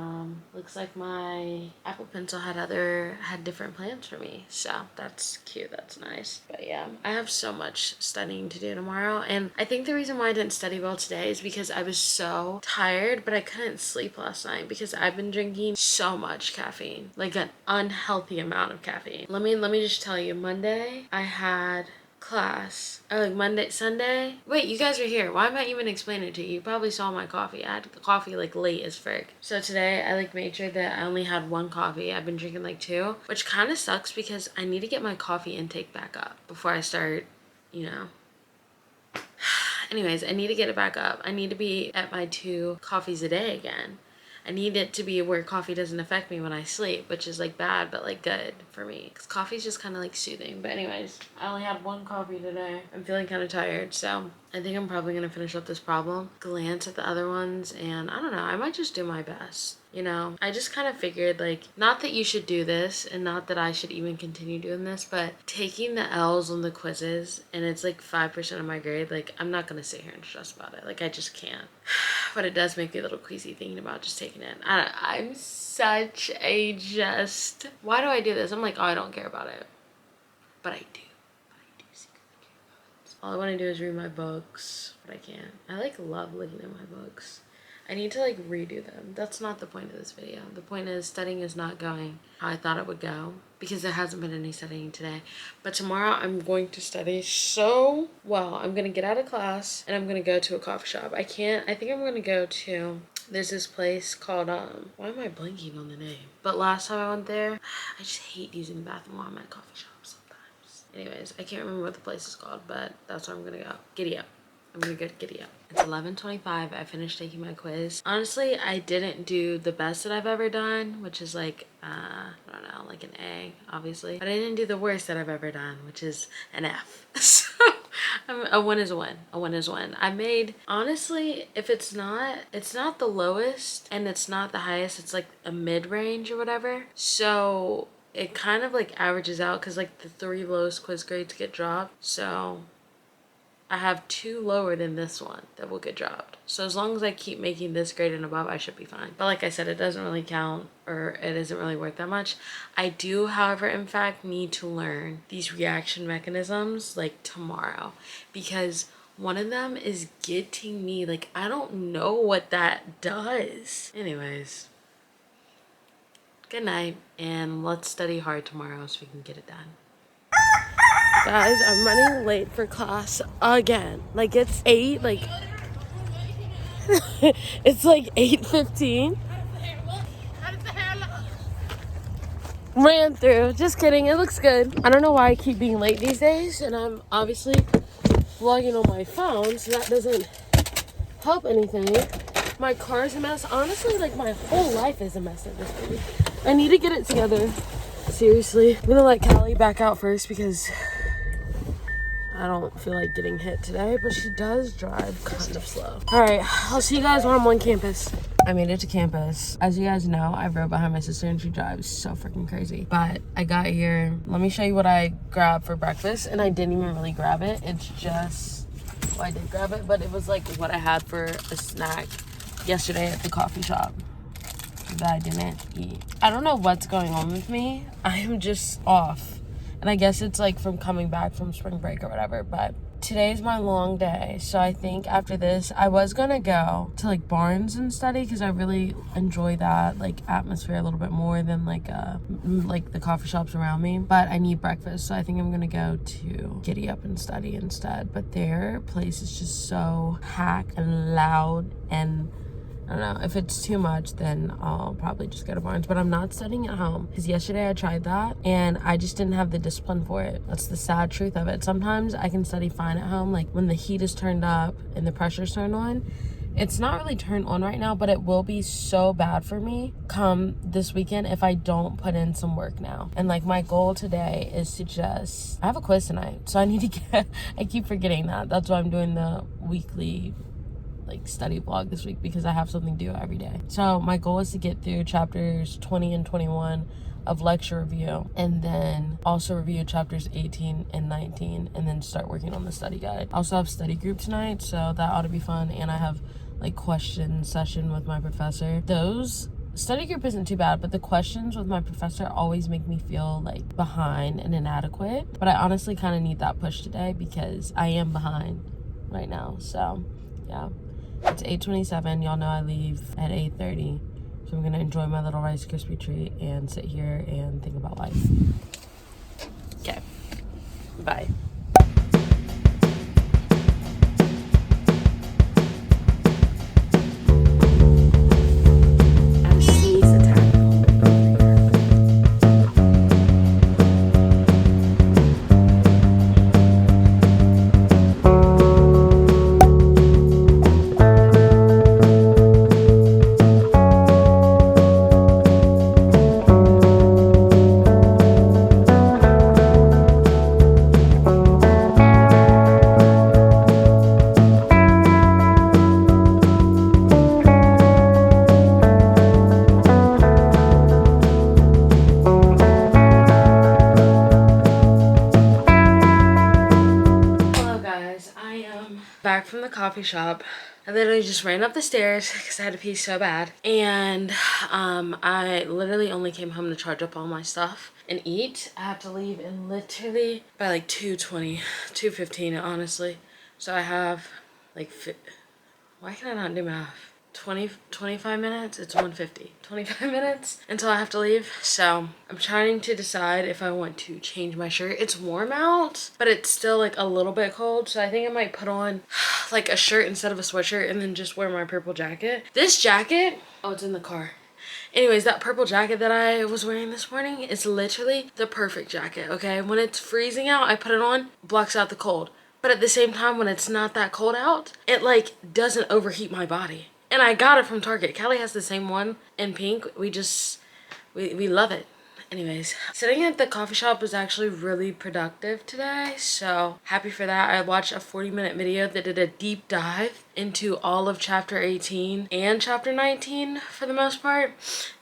Speaker 1: looks like my Apple Pencil had different plans for me. So that's cute. That's nice. But yeah, I have so much studying to do tomorrow, and I think the reason why I didn't study well today is because I was so tired, but I couldn't sleep last night because I've been drinking so much caffeine, like an unhealthy amount of caffeine. Let me just tell you, Monday I had class. Oh, like Sunday. Wait, you guys are here. Why am I even explaining it to you? You probably saw my coffee. I had coffee like late as frick. So today I like made sure that I only had one coffee. I've been drinking like two, which kind of sucks because I need to get my coffee intake back up before I start, you know. Anyways, I need to get it back up. I need to be at my 2 coffees a day again. I need it to be where coffee doesn't affect me when I sleep, which is like bad, but like good for me. Because coffee's just kind of like soothing. But anyways, I only had one coffee today. I'm feeling kind of tired, so I think I'm probably going to finish up this problem, glance at the other ones, and I don't know, I might just do my best. You know, I just kind of figured, like, not that you should do this and not that I should even continue doing this, but taking the L's on the quizzes and it's like 5% of my grade, like, I'm not going to sit here and stress about it. Like, I just can't. But it does make me a little queasy thinking about just taking it. I'm such a just... Why do I do this? I'm like, oh, I don't care about it. But I do. Secretly care about it. All I want to do is read my books, but I can't. I, like, love looking at my books. I need to like redo them. That's not the point of this video. The point is studying is not going how I thought it would go because there hasn't been any studying today. But tomorrow I'm going to study so well. I'm going to get out of class and I'm going to go to a coffee shop. I think I'm going to go to, there's this place called, why am I blanking on the name? But last time I went there, I just hate using the bathroom while I'm at coffee shops sometimes. Anyways, I can't remember what the place is called, but that's where I'm going to go. Giddy up. I'm gonna get giddy up. It's 11:25. I finished taking my quiz. Honestly, I didn't do the best that I've ever done, which is like, I don't know, like an A, obviously. But I didn't do the worst that I've ever done, which is an F. So, a 1 is a win. A 1 is a win. I made, honestly, if it's not the lowest and it's not the highest, it's like a mid-range or whatever. So, it kind of like averages out because like the 3 lowest quiz grades get dropped. So... I have 2 lower than this one that will get dropped. So as long as I keep making this grade and above, I should be fine. But like I said, it doesn't really count, or it isn't really worth that much. I do, however, in fact, need to learn these reaction mechanisms like tomorrow. Because one of them is getting me, like, I don't know what that does. Anyways, good night, and let's study hard tomorrow so we can get it done. Guys, I'm running late for class again. Like, it's 8, like, it's like 8:15. Ran through. Just kidding. It looks good. I don't know why I keep being late these days, and I'm obviously vlogging on my phone, so that doesn't help anything. My car's a mess. Honestly, like, my whole life is a mess at this point. I need to get it together. Seriously. I'm gonna let Callie back out first because... I don't feel like getting hit today, but she does drive kind of slow. All right, I'll see you guys when I'm on campus. I made it to campus. As you guys know, I rode behind my sister and she drives so freaking crazy. But I got here. Let me show you what I grabbed for breakfast. And I didn't even really grab it. It's just, well, I did grab it, but it was like what I had for a snack yesterday at the coffee shop that I didn't eat. I don't know what's going on with me. I am just off. And I guess it's like from coming back from spring break or whatever, but today's my long day. So I think after this, I was gonna go to like Barnes and study because I really enjoy that like atmosphere a little bit more than like the coffee shops around me. But I need breakfast, so I think I'm gonna go to Giddy Up and study instead. But their place is just so packed and loud, and I don't know, if it's too much, then I'll probably just go to Barnes. But I'm not studying at home because yesterday I tried that and I just didn't have the discipline for it. That's the sad truth of it. Sometimes I can study fine at home, like when the heat is turned up and the pressure's turned on. It's not really turned on right now, but it will be so bad for me come this weekend if I don't put in some work now. And like my goal today is to just, I have a quiz tonight, so I need to get, I keep forgetting that. That's why I'm doing the weekly like study vlog this week, because I have something to do every day. So my goal is to get through chapters 20 and 21 of lecture review, and then also review chapters 18 and 19, and then start working on the study guide. I also have study group tonight, so that ought to be fun, and I have like question session with my professor. Those study group isn't too bad, but the questions with my professor always make me feel like behind and inadequate. But I honestly kind of need that push today because I am behind right now. So yeah, it's 8:27. Y'all know I leave at 8:30. So I'm gonna enjoy my little Rice Krispie treat and sit here and think about life. Okay, bye. Back from the coffee shop. I literally just ran up the stairs because I had to pee so bad, and I literally only came home to charge up all my stuff and eat. I have to leave in literally by like 2:20, 2:15 honestly. So I have like, why can I not do math? 25 minutes. It's 1:50. 25 minutes until I have to leave. So I'm trying to decide if I want to change my shirt. It's warm out, but it's still like a little bit cold. So I think I might put on like a shirt instead of a sweatshirt and then just wear my purple jacket. This jacket, oh, it's in the car. Anyways, that purple jacket that I was wearing this morning is literally the perfect jacket, okay? When it's freezing out, I put it on, blocks out the cold. But at the same time, when it's not that cold out, it like doesn't overheat my body. And I got it from Target. Callie has the same one in pink. We love it. Anyways, sitting at the coffee shop was actually really productive today. So happy for that. I watched a 40-minute video that did a deep dive into all of chapter 18 and chapter 19 for the most part.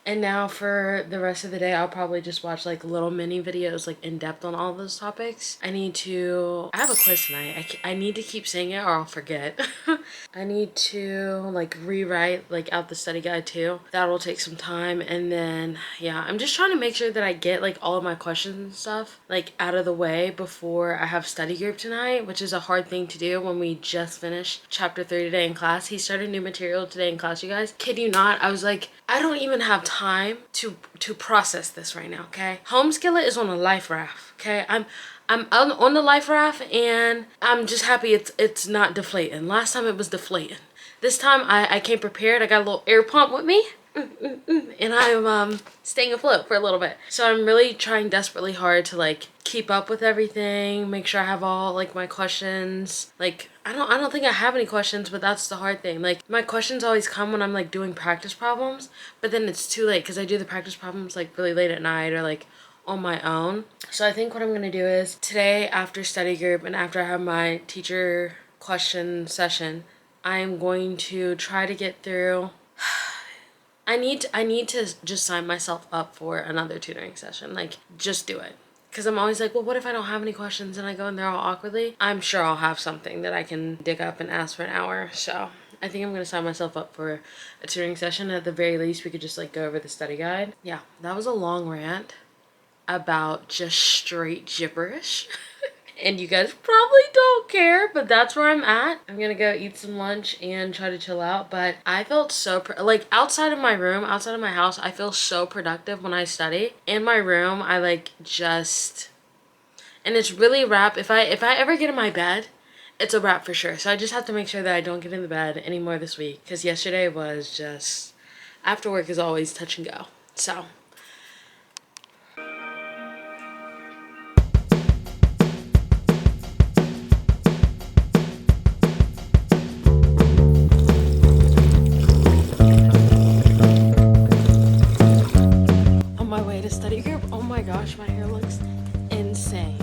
Speaker 1: And now for the rest of the day, I'll probably just watch like little mini videos like in depth on all those topics. I have a quiz tonight. I need to keep saying it or I'll forget. I need to like rewrite like out the study guide too. That'll take some time. And then yeah, I'm just trying to make sure that I get like all of my questions and stuff like out of the way before I have study group tonight, which is a hard thing to do when we just finished chapter 3 today in class. He started new material today in class, you guys. Kid you not, I was like, I don't even have time to process this right now, okay? Home skillet is on a life raft, okay? I'm on the life raft and I'm just happy it's not deflating. Last time it was deflating. This time I came prepared. I got a little air pump with me. And I'm staying afloat for a little bit. So I'm really trying desperately hard to like keep up with everything, make sure I have all like my questions. Like I don't think I have any questions, but that's the hard thing. Like my questions always come when I'm like doing practice problems, but then it's too late because I do the practice problems like really late at night or like on my own. So I think what I'm gonna do is today after study group and after I have my teacher question session, I'm going to try to get through. I need to just sign myself up for another tutoring session. Like, just do it. Because I'm always like, well, what if I don't have any questions and I go in there all awkwardly? I'm sure I'll have something that I can dig up and ask for an hour. So I think I'm going to sign myself up for a tutoring session. At the very least, we could just like go over the study guide. Yeah, that was a long rant about just straight gibberish. And you guys probably don't care, but that's where I'm at. I'm gonna go eat some lunch and try to chill out. But I felt so like outside of my room, outside of my house, I feel so productive when I study. In my room, I like just, and it's really wrap. If I ever get in my bed, it's a wrap for sure. So I just have to make sure that I don't get in the bed anymore this week, because yesterday was just, after work is always touch and go. So study group. Oh my gosh, my hair looks insane.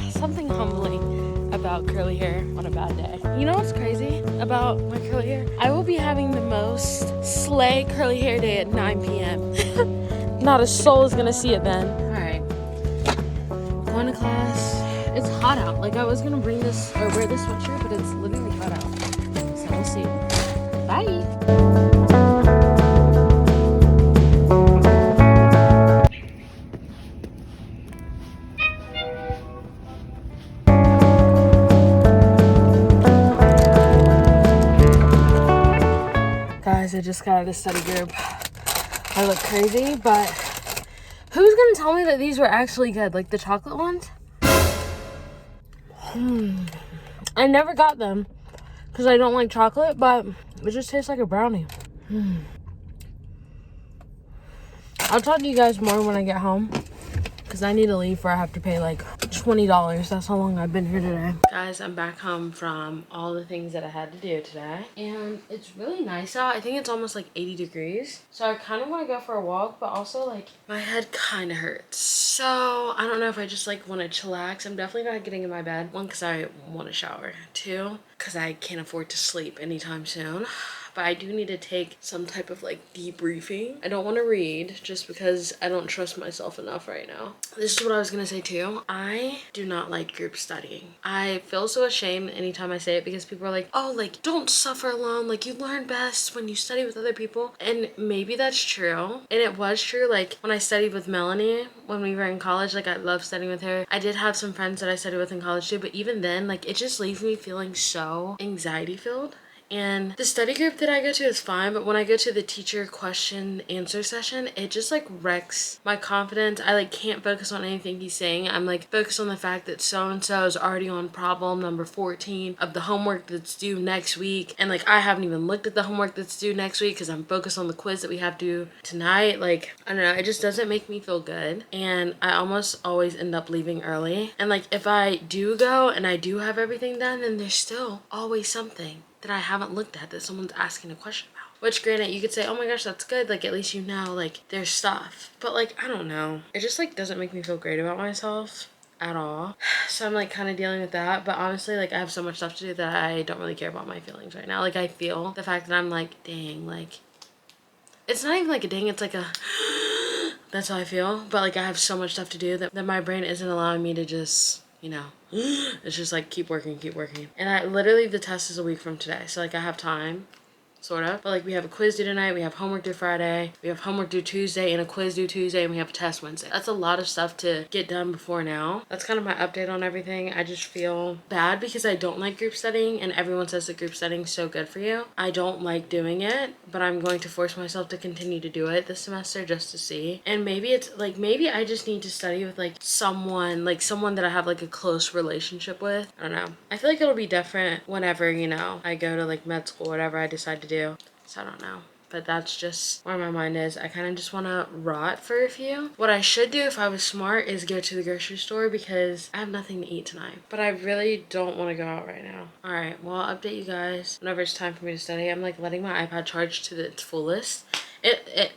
Speaker 1: Something humbling about curly hair on a bad day. You know what's crazy about my curly hair? I will be having the most slay curly hair day at 9 p.m. Not a soul is gonna see it then. Alright. Going to class. It's hot out. Like, I was gonna bring this or wear this sweatshirt, but it's literally hot out. So we'll see. Bye. Guys, I just got out of the study group. I look crazy, but who's gonna tell me that these were actually good? Like the chocolate ones? I never got them because I don't like chocolate, but it just tastes like a brownie. I'll talk to you guys more when I get home because I need to leave where I have to pay like $20. That's how long I've been here today. Guys, I'm back home from all the things that I had to do today. And it's really nice out. I think it's almost like 80 degrees. So I kind of want to go for a walk, but also like my head kind of hurts. So I don't know if I just like want to chillax. I'm definitely not getting in my bed. One, because I want to shower. Two, because I can't afford to sleep anytime soon. But I do need to take some type of like debriefing. I don't want to read just because I don't trust myself enough right now. This is what I was gonna say too. I do not like group studying. I feel so ashamed anytime I say it because people are like, oh, like don't suffer alone. Like you learn best when you study with other people. And maybe that's true. And it was true. Like when I studied with Melanie, when we were in college, like I love studying with her. I did have some friends that I studied with in college too. But even then, like it just leaves me feeling so anxiety filled. And the study group that I go to is fine, but when I go to the teacher question answer session, it just like wrecks my confidence. I like can't focus on anything he's saying. I'm like focused on the fact that so-and-so is already on problem number 14 of the homework that's due next week. And like I haven't even looked at the homework that's due next week because I'm focused on the quiz that we have due tonight. Like, I don't know, it just doesn't make me feel good. And I almost always end up leaving early. And like if I do go and I do have everything done, then there's still always something that I haven't looked at that someone's asking a question about. Which granted, you could say, oh my gosh, that's good. Like at least you know, like there's stuff. But like, I don't know. It just like doesn't make me feel great about myself at all. So I'm like kind of dealing with that. But honestly, like I have so much stuff to do that I don't really care about my feelings right now. Like I feel the fact that I'm like, dang, like it's not even like a dang, it's like a that's how I feel. But like I have so much stuff to do that my brain isn't allowing me to just, you know, it's just like keep working. And I literally, the test is a week from today, so like I have time, sort of. But like we have a quiz due tonight, we have homework due Friday, we have homework due Tuesday and a quiz due Tuesday, and we have a test Wednesday. That's a lot of stuff to get done before now. That's kind of my update on everything. I just feel bad because I don't like group studying, and everyone says that group studying is so good for you. I don't like doing it, but I'm going to force myself to continue to do it this semester just to see. And maybe it's like, maybe I just need to study with like someone that I have like a close relationship with. I don't know. I feel like it'll be different whenever, you know, I go to like med school, whatever I decide to do. So I don't know. But that's just where my mind is. I kind of just want to rot for a few. What I should do if I was smart is go to the grocery store because I have nothing to eat tonight. But I really don't want to go out right now. Alright, well I'll update you guys whenever it's time for me to study. I'm like letting my iPad charge to its fullest.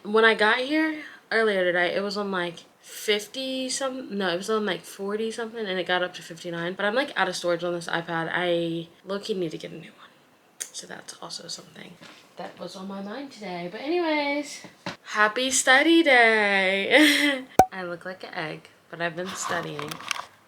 Speaker 1: When I got here earlier today, it was on like 50 something. No, it was on like 40 something and it got up to 59. But I'm like out of storage on this iPad. I low-key need to get a new one. So that's also something that was on my mind today. But anyways, happy study day. I look like an egg, but I've been studying.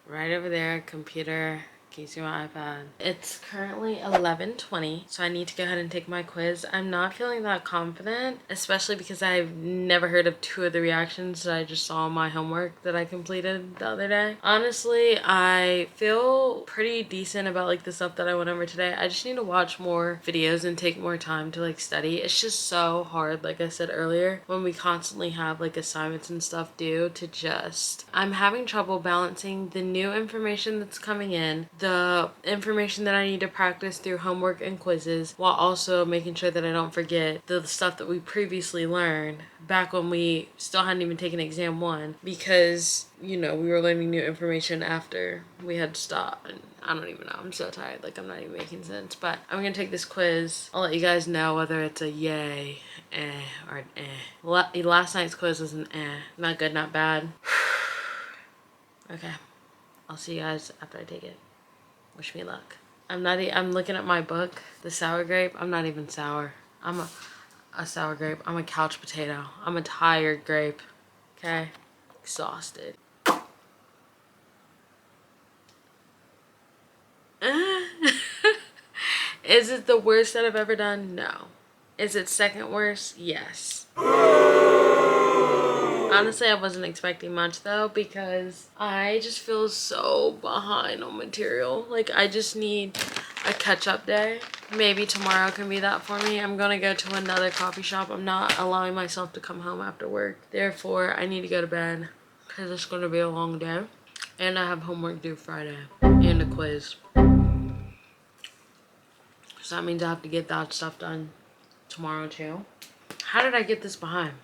Speaker 1: Right over there, computer. Can you see my iPad? It's currently 11:20, so I need to go ahead and take my quiz. I'm not feeling that confident, especially because I've never heard of 2 of the reactions that I just saw on my homework that I completed the other day. Honestly, I feel pretty decent about like the stuff that I went over today. I just need to watch more videos and take more time to like study. It's just so hard, like I said earlier, when we constantly have like assignments and stuff due to just... I'm having trouble balancing the new information that's coming in, the information that I need to practice through homework and quizzes, while also making sure that I don't forget the stuff that we previously learned back when we still hadn't even taken exam 1, because, you know, we were learning new information after we had to stop. And I don't even know, I'm so tired, like I'm not even making sense. But I'm gonna take this quiz. I'll let you guys know whether it's a yay, or an Last night's quiz was an not good, not bad. Okay, I'll see you guys after I take it. Wish me luck. I'm looking at my book, the sour grape. I'm not even sour. I'm a sour grape. I'm a couch potato. I'm a tired grape. Okay, exhausted. Is it the worst that I've ever done? No. Is it second worst? Yes. Honestly, I wasn't expecting much though, because I just feel so behind on material. Like, I just need a catch-up day. Maybe tomorrow can be that for me. I'm gonna go to another coffee shop. I'm not allowing myself to come home after work. Therefore, I need to go to bed because it's gonna be a long day. And I have homework due Friday and a quiz. So that means I have to get that stuff done tomorrow too. How did I get this behind?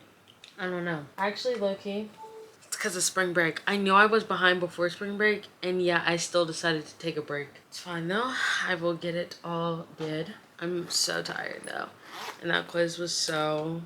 Speaker 1: I don't know. Actually, low-key, it's because of spring break. I knew I was behind before spring break, and yeah, I still decided to take a break. It's fine though. I will get it all did. I'm so tired though. And that quiz was so...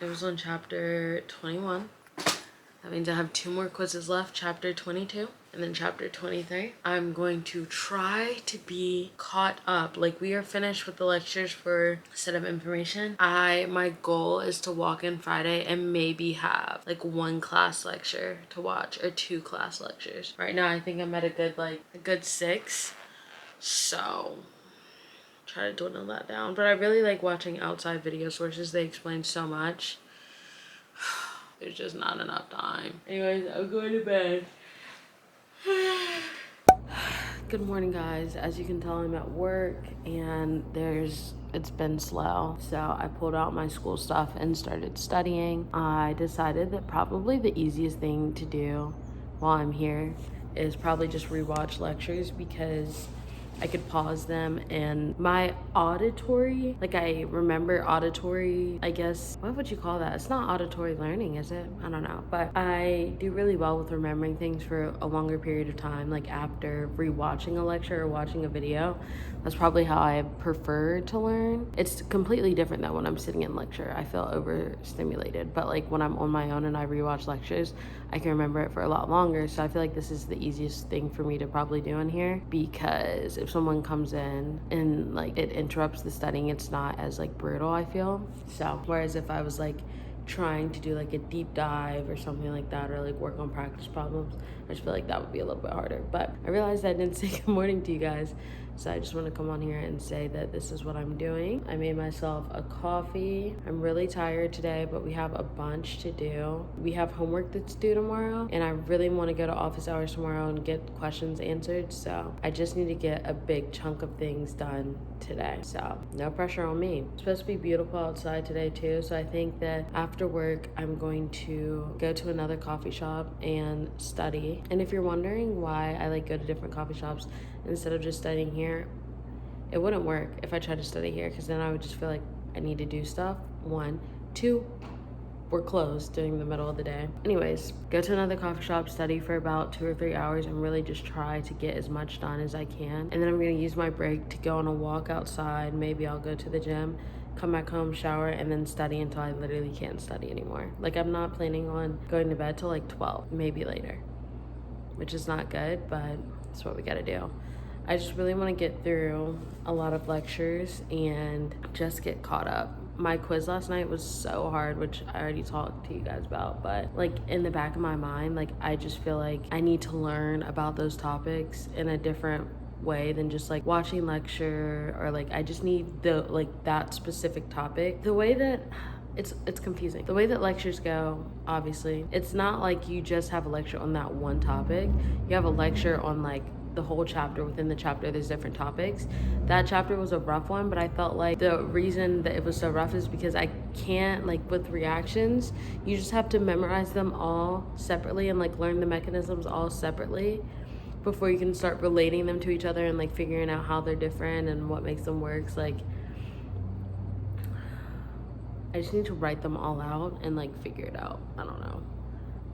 Speaker 1: It was on chapter 21. That means I have 2 more quizzes left, chapter 22 and then chapter 23. I'm going to try to be caught up. Like, we are finished with the lectures for set of information. My goal is to walk in Friday and maybe have like 1 class lecture to watch or 2 class lectures. Right now I think I'm at a good 6. So try to dwindle that down. But I really like watching outside video sources. They explain so much. There's just not enough time. Anyways, I'm going to bed. Good morning, guys. As you can tell, I'm at work and it's been slow. So I pulled out my school stuff and started studying. I decided that probably the easiest thing to do while I'm here is probably just rewatch lectures, because I could pause them and my auditory, like, I remember auditory, I guess, what would you call that? It's not auditory learning, is it? I don't know. But I do really well with remembering things for a longer period of time, like after rewatching a lecture or watching a video. That's probably how I prefer to learn. It's completely different than when I'm sitting in lecture. I feel overstimulated. But like when I'm on my own and I rewatch lectures, I can remember it for a lot longer. So I feel like this is the easiest thing for me to probably do in here, because if someone comes in and like it interrupts the studying, it's not as like brutal, I feel. So whereas if I was like trying to do like a deep dive or something like that, or like work on practice problems, I just feel like that would be a little bit harder. But I realized I didn't say good morning to you guys, so I just want to come on here and say that this is what I'm doing. I made myself a coffee. I'm really tired today, but we have a bunch to do. We have homework that's due tomorrow, and I really want to go to office hours tomorrow and get questions answered. So I just need to get a big chunk of things done today. So no pressure on me. It's supposed to be beautiful outside today too, so I think that after work I'm going to go to another coffee shop and study. And if you're wondering why I like go to different coffee shops instead of just studying here, it wouldn't work if I tried to study here, because then I would just feel like I need to do stuff. 1, 2, we're closed during the middle of the day. Anyways, go to another coffee shop, study for about 2 or 3 hours, and really just try to get as much done as I can. And then I'm gonna use my break to go on a walk outside. Maybe I'll go to the gym, come back home, shower, and then study until I literally can't study anymore. Like, I'm not planning on going to bed till like 12, maybe later, which is not good, but it's what we gotta do. I just really want to get through a lot of lectures and just get caught up. My quiz last night was so hard, which I already talked to you guys about, but like in the back of my mind, like I just feel like I need to learn about those topics in a different way than just like watching lecture, or like I just need the like that specific topic. The way that it's confusing. The way that lectures go, obviously, it's not like you just have a lecture on that one topic. You have a lecture on like the whole chapter. Within the chapter there's different topics. That chapter was a rough one, but I felt like the reason that it was so rough is because I can't, like with reactions, you just have to memorize them all separately and like learn the mechanisms all separately before you can start relating them to each other and like figuring out how they're different and what makes them work. Like, I just need to write them all out and like figure it out. I don't know.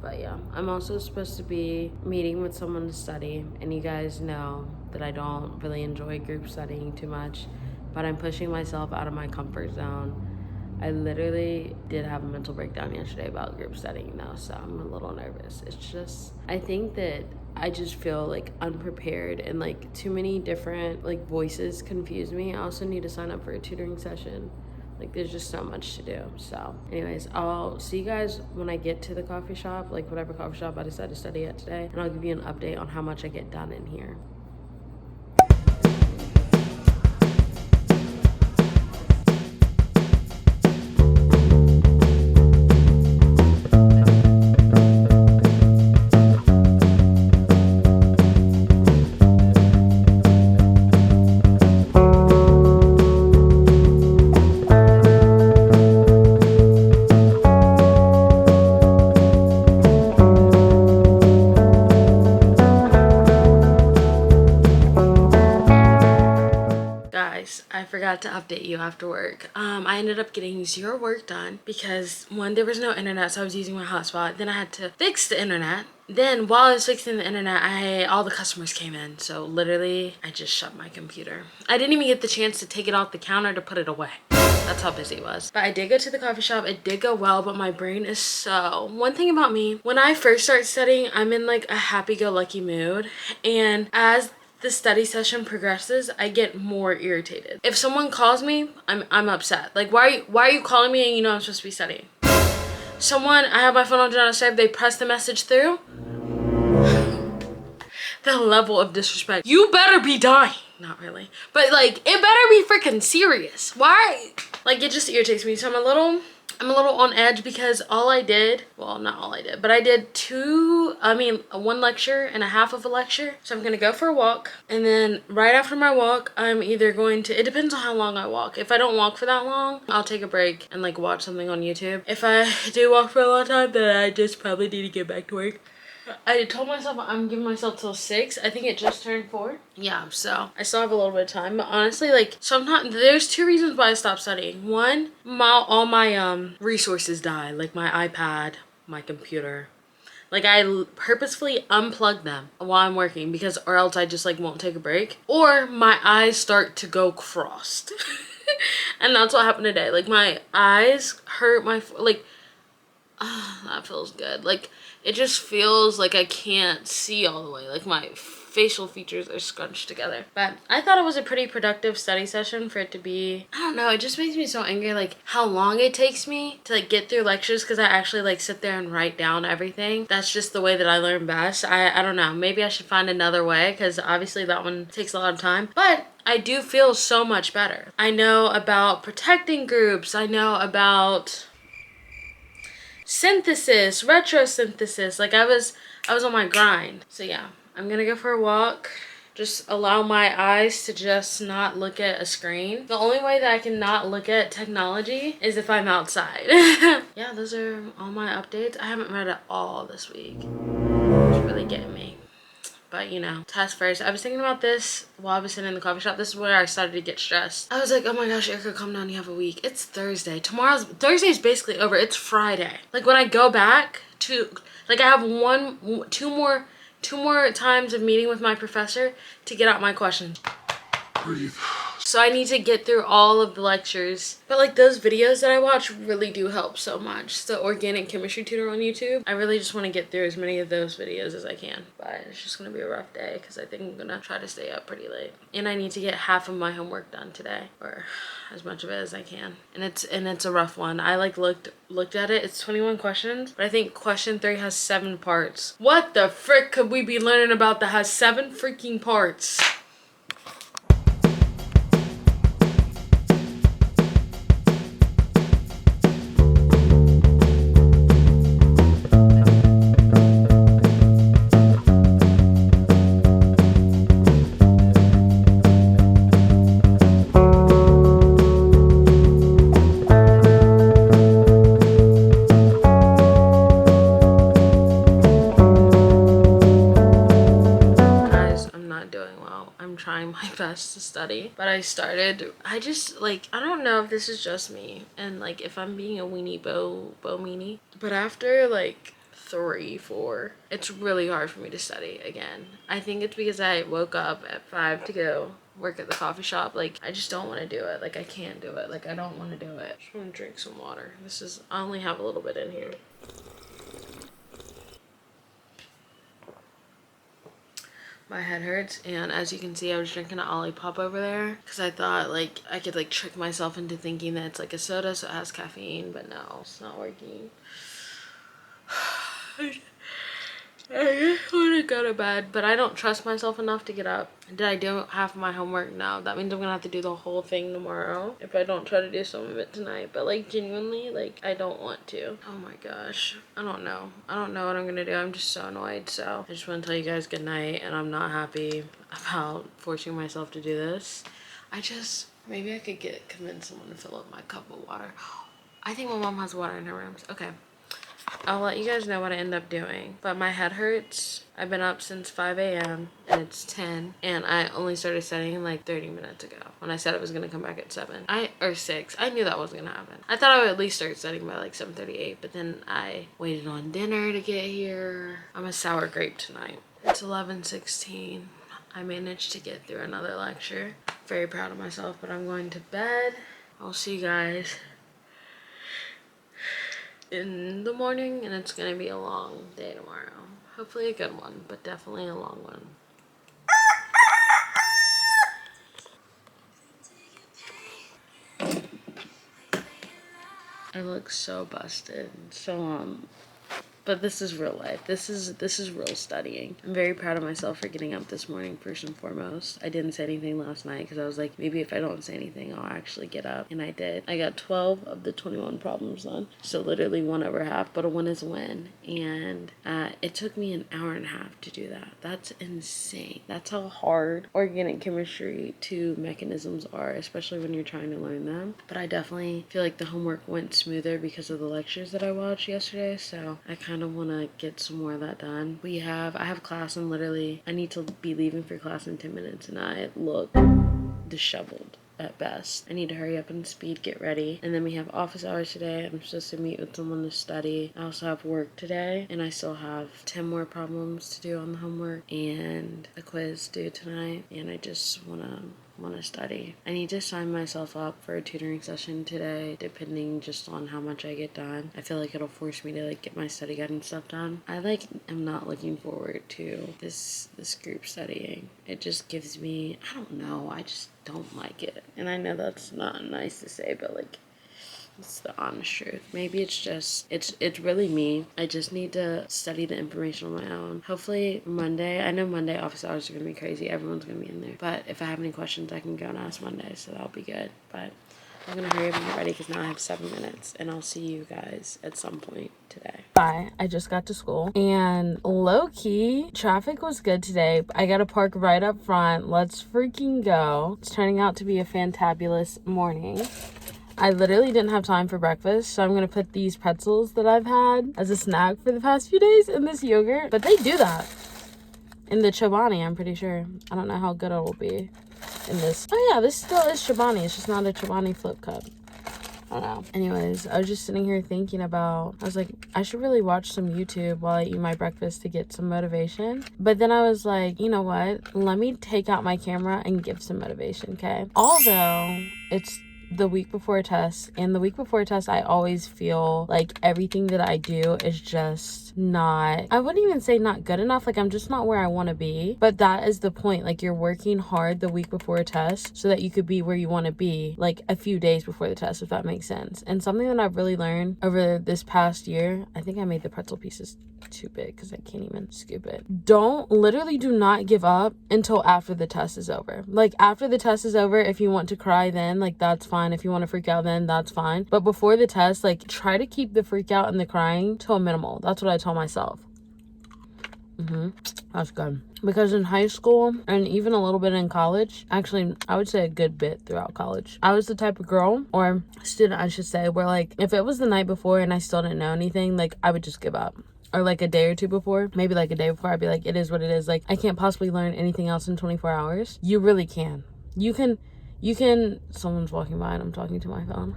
Speaker 1: But yeah, I'm also supposed to be meeting with someone to study, and you guys know that I don't really enjoy group studying too much, but I'm pushing myself out of my comfort zone. I literally did have a mental breakdown yesterday about group studying though, so I'm a little nervous. It's just, I think that I just feel like unprepared, and like too many different like voices confuse me. I also need to sign up for a tutoring session Like, there's just so much to do. So anyways, I'll see you guys when I get to the coffee shop, like whatever coffee shop I decide to study at today, and I'll give you an update on how much I get done in here. I forgot to update you after work. I ended up getting 0 work done because one, there was no internet, so I was using my hotspot. Then I had to fix the internet. Then while I was fixing the internet, all the customers came in. So literally, I just shut my computer. I didn't even get the chance to take it off the counter to put it away. That's how busy it was. But I did go to the coffee shop. It did go well, but my brain is so... One thing about me, when I first start studying, I'm in like a happy-go-lucky mood. And as the study session progresses, I get more irritated. If someone calls me, I'm upset. Like, why are you calling me and you know I'm supposed to be studying? I have my phone on do not disturb, they press the message through. The level of disrespect. You better be dying. Not really. But like, it better be freaking serious. Why? Like, it just irritates me. So I'm a little on edge because all I did, well, not all I did, but I did one lecture and a half of a lecture. So I'm gonna go for a walk, and then right after my walk, I'm either going to, it depends on how long I walk. If I don't walk for that long, I'll take a break and like watch something on YouTube. If I do walk for a long time, then I just probably need to get back to work. I told myself I'm giving myself till 6. I think it just turned 4. Yeah, so I still have a little bit of time. But honestly, like, sometimes there's 2 reasons why I stopped studying. One, all my resources die, like my iPad, my computer. Like, I purposefully unplug them while I'm working because, or else I just like won't take a break. Or my eyes start to go crossed. And that's what happened today. Like, my eyes hurt, that feels good. Like, it just feels like I can't see all the way. Like, my facial features are scrunched together. But I thought it was a pretty productive study session for it to be. I don't know, it just makes me so angry, like, how long it takes me to, like, get through lectures because I actually, like, sit there and write down everything. That's just the way that I learn best. I don't know. Maybe I should find another way because obviously that one takes a lot of time. But I do feel so much better. I know about protecting groups. I know about synthesis, retrosynthesis. Like, I was on my grind. So yeah, I'm gonna go for a walk. Just allow my eyes to just not look at a screen. The only way that I can not look at technology is if I'm outside. Yeah, those are all my updates. I haven't read it all this week. It's really getting me. But, you know, test first. I was thinking about this while I was sitting in the coffee shop. This is where I started to get stressed. I was like, oh my gosh, Erica, calm down. You have a week. It's Thursday. Thursday's basically over. It's Friday. Like, when I go back to, like, I have two more times of meeting with my professor to get out my questions. Breathe. So I need to get through all of the lectures. But like, those videos that I watch really do help so much. The organic chemistry tutor on YouTube. I really just want to get through as many of those videos as I can. But it's just going to be a rough day because I think I'm going to try to stay up pretty late. And I need to get half of my homework done today. Or as much of it as I can. And it's a rough one. I like looked at it. It's 21 questions. But I think question 3 has 7 parts. What the frick could we be learning about that has 7 freaking parts? Best to study, but I don't know if this is just me and like if I'm being a weenie bo meanie, but after like 3, 4, it's really hard for me to study again. I think it's because I woke up at 5 to go work at the coffee shop. Like, I just don't want to do it. Like, I can't do it. Like, I don't want to do it. I just want to drink some water. I only have a little bit in here. My head hurts, and as you can see, I was drinking an Olipop over there because I thought like I could like trick myself into thinking that it's like a soda, so it has caffeine, but no, it's not working. I just want to go to bed, but I don't trust myself enough to get up. Did I do half of my homework? No. That means I'm gonna have to do the whole thing tomorrow if I don't try to do some of it tonight. But like genuinely, like I don't want to. Oh my gosh. I don't know what I'm gonna do. I'm just so annoyed. So I just want to tell you guys good night, and I'm not happy about forcing myself to do this. Maybe I could convince someone to fill up my cup of water. I think my mom has water in her rooms. Okay. I'll let you guys know what I end up doing. But my head hurts. I've been up since 5 a.m. and it's 10. And I only started studying like 30 minutes ago when I said I was going to come back at 7. Or 6. I knew that wasn't going to happen. I thought I would at least start studying by like 7:38. But then I waited on dinner to get here. I'm a sour grape tonight. It's 11:16. I managed to get through another lecture. Very proud of myself, but I'm going to bed. I'll see you guys in the morning, and it's gonna be a long day tomorrow. Hopefully a good one, but definitely a long one. I look so busted. So but this is real life. This is real studying. I'm very proud of myself for getting up this morning, first and foremost. I didn't say anything last night because I was like, maybe if I don't say anything, I'll actually get up. And I did. I got 12 of the 21 problems done. So literally 1/2, but a win is a win. And it took me an hour and a half to do that. That's insane. That's how hard organic chemistry 2 mechanisms are, especially when you're trying to learn them. But I definitely feel like the homework went smoother because of the lectures that I watched yesterday. So I kind of want to get some more of that done. I have class and literally I need to be leaving for class in 10 minutes and I look disheveled at best. I need to hurry up and speed, get ready. And then we have office hours today. I'm supposed to meet with someone to study. I also have work today and I still have 10 more problems to do on the homework and a quiz due tonight. And I just want to study. I need to sign myself up for a tutoring session today, depending just on how much I get done. I feel like it'll force me to like get my study guide and stuff done. I am not looking forward to this group studying. It just gives me, I don't know, I just don't like it. And I know that's not nice to say, but like it's the honest truth. Maybe it's really me. I just need to study the information on my own. Hopefully Monday, I know Monday office hours are going to be crazy. Everyone's going to be in there. But if I have any questions, I can go and ask Monday, so that'll be good. But I'm going to hurry up and get ready because now I have 7 minutes. And I'll see you guys at some point today. Bye. I just got to school. And low-key, traffic was good today. I got to park right up front. Let's freaking go. It's turning out to be a fantabulous morning. I literally didn't have time for breakfast, so I'm going to put these pretzels that I've had as a snack for the past few days in this yogurt. But they do that in the Chobani, I'm pretty sure. I don't know how good it will be in this. Oh yeah, this still is Chobani. It's just not a Chobani flip cup. I don't know. Anyways, I was just sitting here thinking about, I was like, I should really watch some YouTube while I eat my breakfast to get some motivation. But then I was like, you know what? Let me take out my camera and give some motivation, okay? Although it's the week before a test, and the week before a test I always feel like everything that I do is just not, I wouldn't even say not good enough, like I'm just not where I want to be. But that is the point, like you're working hard the week before a test so that you could be where you want to be like a few days before the test, if that makes sense. And something that I've really learned over this past year, I think I made the pretzel pieces too big because I can't even scoop it. Literally do not give up until after the test is over. Like after the test is over, if you want to cry then, like that's fine. If you want to freak out then, that's fine. But before the test, like try to keep the freak out and the crying to a minimal. That's what I tell myself. That's good. Because in high school and even a little bit in college, actually I would say a good bit throughout college, I was the type of girl or student I should say where like if it was the night before and I still didn't know anything, like I would just give up. Or like a day or two before, maybe like a day before, I'd be like, it is what it is. Like I can't possibly learn anything else in 24 hours. You really can. You can, someone's walking by and I'm talking to my phone.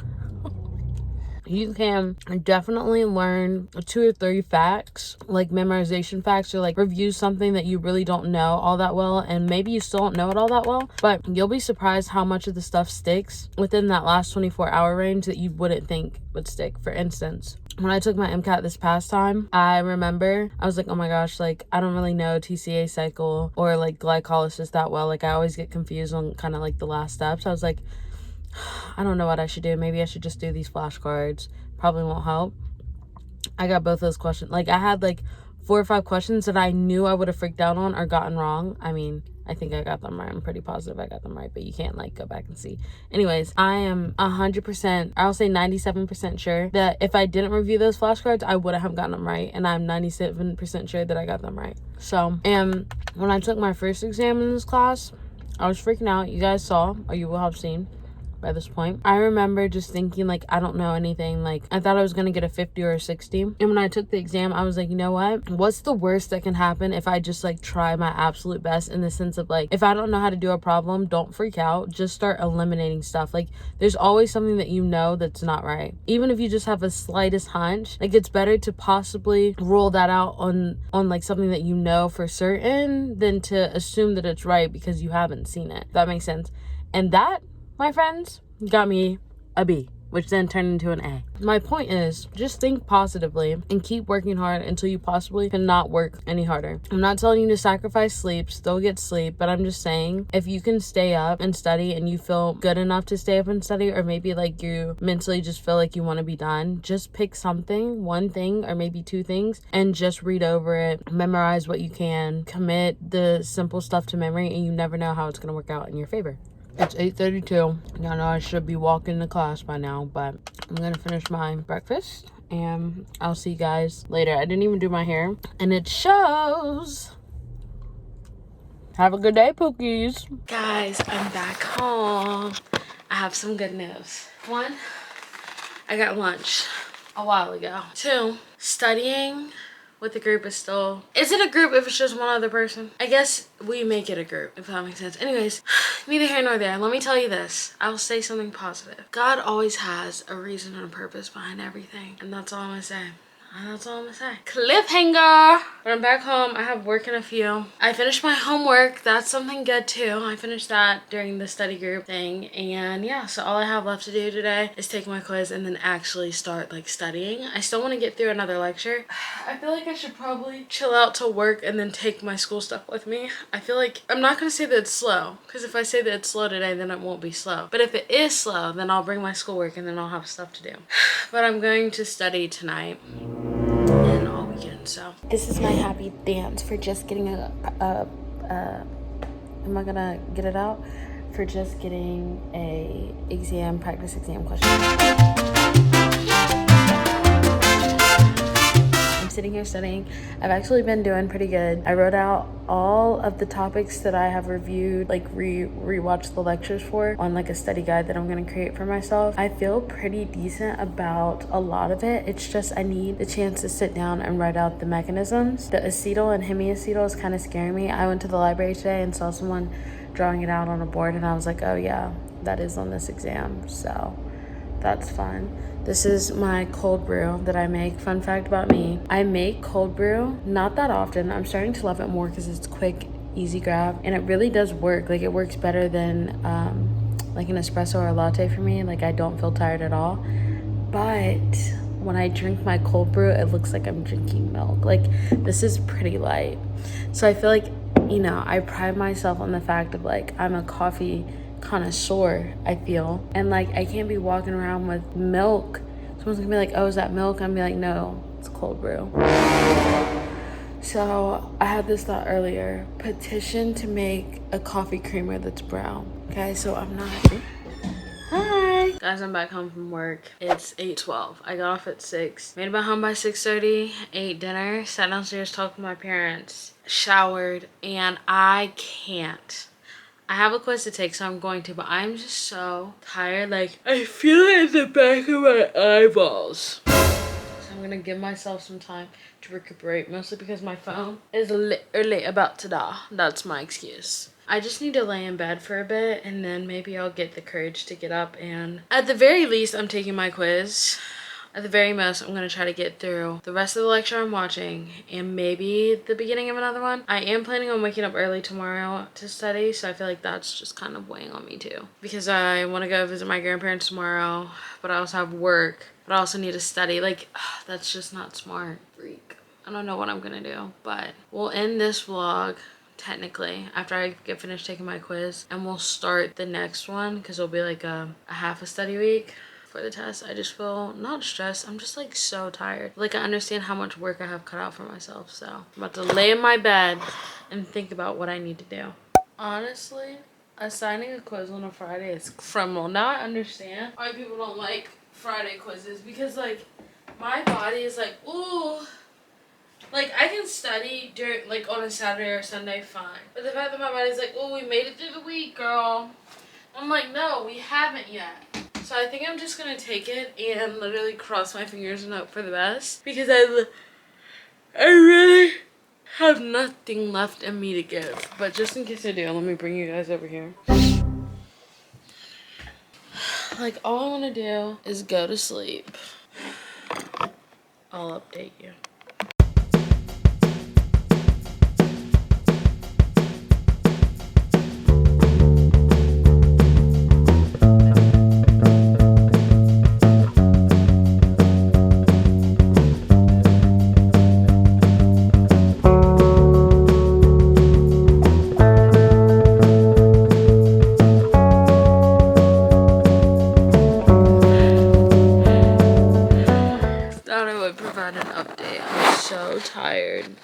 Speaker 1: you can definitely learn 2 or 3 facts, like memorization facts, or like review something that you really don't know all that well, and maybe you still don't know it all that well, but you'll be surprised how much of the stuff sticks within that last 24-hour range that you wouldn't think would stick. For instance, when I took my MCAT this past time, I remember I was like, oh my gosh, like I don't really know TCA cycle or like glycolysis that well. Like I always get confused on kind of like the last steps. I was like, I don't know what I should do. Maybe I should just do these flashcards. Probably won't help. I got both those questions. Like I had like 4 or 5 questions that I knew I would have freaked out on or gotten wrong. I mean, I think I got them right. I'm pretty positive I got them right, but you can't like go back and see. Anyways, I am 100%, I'll say 97% sure that if I didn't review those flashcards, I wouldn't have gotten them right. And I'm 97% sure that I got them right. So, and when I took my first exam in this class, I was freaking out. You guys saw, or you will have seen by this point. I remember just thinking like, I don't know anything. Like I thought I was gonna get a 50 or a 60. And when I took the exam, I was like, you know what's the worst that can happen if I just like try my absolute best, in the sense of like, if I don't know how to do a problem, don't freak out, just start eliminating stuff. Like there's always something that you know that's not right. Even if you just have a slightest hunch, like it's better to possibly rule that out on like something that you know for certain than to assume that it's right because you haven't seen it. If that makes sense. And that, my friends, got me a B, which then turned into an A. My point is, just think positively and keep working hard until you possibly cannot work any harder. I'm not telling you to sacrifice sleep, still get sleep, but I'm just saying, if you can stay up and study and you feel good enough to stay up and study, or maybe like you mentally just feel like you want to be done, just pick something, 1 thing or maybe 2 things, and just read over it, memorize what you can, commit the simple stuff to memory, and you never know how it's going to work out in your favor. It's 8:32. I know I should be walking to class by now, but I'm gonna finish my breakfast and I'll see you guys later. I didn't even do my hair and it shows. Have a good day, Pookies. Guys, I'm back home. I have some good news. 1, I got lunch a while ago. 2, studying with the group is still... Is it a group if it's just one other person? I guess we make it a group, if that makes sense. Anyways, neither here nor there. Let me tell you this. I'll say something positive. God always has a reason and a purpose behind everything. And that's all I'm gonna say. And that's all I'm gonna say. Cliffhanger! When I'm back home, I have work in a few. I finished my homework. That's something good too. I finished that during the study group thing. And yeah, so all I have left to do today is take my quiz and then actually start like studying. I still want to get through another lecture. I feel like I should probably chill out to work and then take my school stuff with me. I feel like I'm not gonna say that it's slow, because if I say that it's slow today, then it won't be slow. But if it is slow, then I'll bring my schoolwork and then I'll have stuff to do. But I'm going to study tonight and all weekend, so. This is my happy dance for just getting am I gonna get it out? For just getting a practice exam question. I'm sitting here studying. I've actually been doing pretty good. I wrote out all of the topics that I have reviewed, like rewatched the lectures for, on like a study guide that I'm gonna create for myself. I feel pretty decent about a lot of it. It's just I need the chance to sit down and write out the mechanisms. The acetyl and hemiacetyl is kind of scaring me. I went to the library today and saw someone drawing it out on a board, and I was like, oh yeah, that is on this exam, so that's fun. This is my cold brew that I make. Fun fact about me, I make cold brew not that often. I'm starting to love it more because it's quick, easy grab, and it really does work. Like it works better than like an espresso or a latte for me. Like I don't feel tired at all. But when I drink my cold brew, it looks like I'm drinking milk. Like this is pretty light. So I feel like, you know, I pride myself on the fact of like I'm a coffee connoisseur, I feel, and like I can't be walking around with milk. Someone's gonna be like, oh, is that milk? I'm gonna be like, no, it's cold brew. So I had this thought earlier: petition to make a coffee creamer that's brown. Okay, so I'm not. Hi guys, I'm back home from work. It's 8:12. I got off at 6, made it back home by 6:30, ate dinner, sat downstairs, talked to my parents, showered, and I can't. I have a quiz to take, so I'm going to, but I'm just so tired. Like, I feel it in the back of my eyeballs. So I'm gonna give myself some time to recuperate, mostly because my phone is literally about to die. That's my excuse. I just need to lay in bed for a bit, and then maybe I'll get the courage to get up, and at the very least, I'm taking my quiz at the very most, I'm going to try to get through the rest of the lecture I'm watching and maybe the beginning of another one. I am planning on waking up early tomorrow to study, so I feel like that's just kind of weighing on me too. Because I want to go visit my grandparents tomorrow, but I also have work, but I also need to study. Like, that's just not smart. Freak. I don't know what I'm going to do, but we'll end this vlog technically after I get finished taking my quiz, and we'll start the next one because it'll be like a half a study week for the test. I just feel not stressed, I'm just like so tired. Like, I understand how much work I have cut out for myself, so I'm about to lay in my bed and think about what I need to do. Honestly, assigning a quiz on a Friday is criminal. Now I understand why people don't like Friday quizzes, because like my body is like, ooh, like, I can study during, like, on a Saturday or Sunday, fine. But the fact that my body's like, oh, we made it through the week, girl. I'm like, no, we haven't yet. So I think I'm just going to take it and literally cross my fingers and hope for the best. Because I really have nothing left in me to give. But just in case I do, let me bring you guys over here. Like, all I want to do is go to sleep. I'll update you.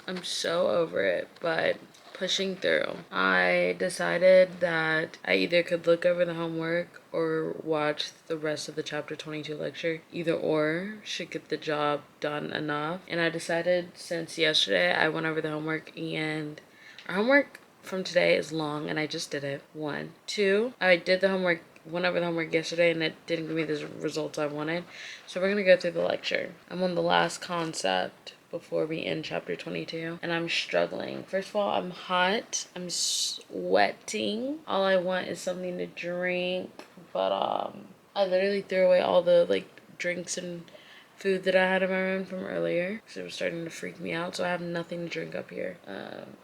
Speaker 1: I'm so over it, but pushing through. I decided that I either could look over the homework or watch the rest of the chapter 22 lecture. Either or should get the job done enough. And I decided, since yesterday I went over the homework, and our homework from today is long and I just did it. 1. 2, I did the homework, went over the homework yesterday and it didn't give me the results I wanted. So we're gonna go through the lecture. I'm on the last concept before we end chapter 22 and I'm struggling. First of all, I'm hot, I'm sweating. All I want is something to drink, but I literally threw away all the like drinks and food that I had in my room from earlier because it was starting to freak me out. So I have nothing to drink up here.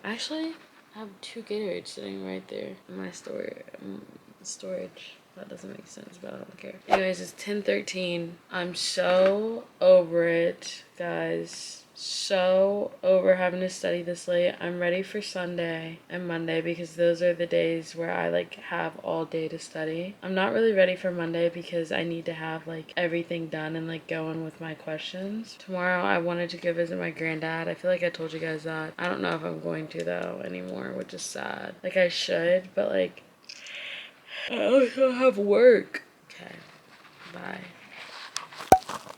Speaker 1: Actually, I have 2 Gatorades sitting right there in my storage. That doesn't make sense, but I don't care. Anyways, it's 10:13. I'm so over it, guys. So over having to study this late. I'm ready for Sunday and Monday because those are the days where I like have all day to study. I'm not really ready for Monday because I need to have like everything done and like going with my questions. Tomorrow I wanted to go visit my granddad. I feel like I told you guys that. I don't know if I'm going to though anymore, which is sad. Like I should, but like I also have work. Okay, bye.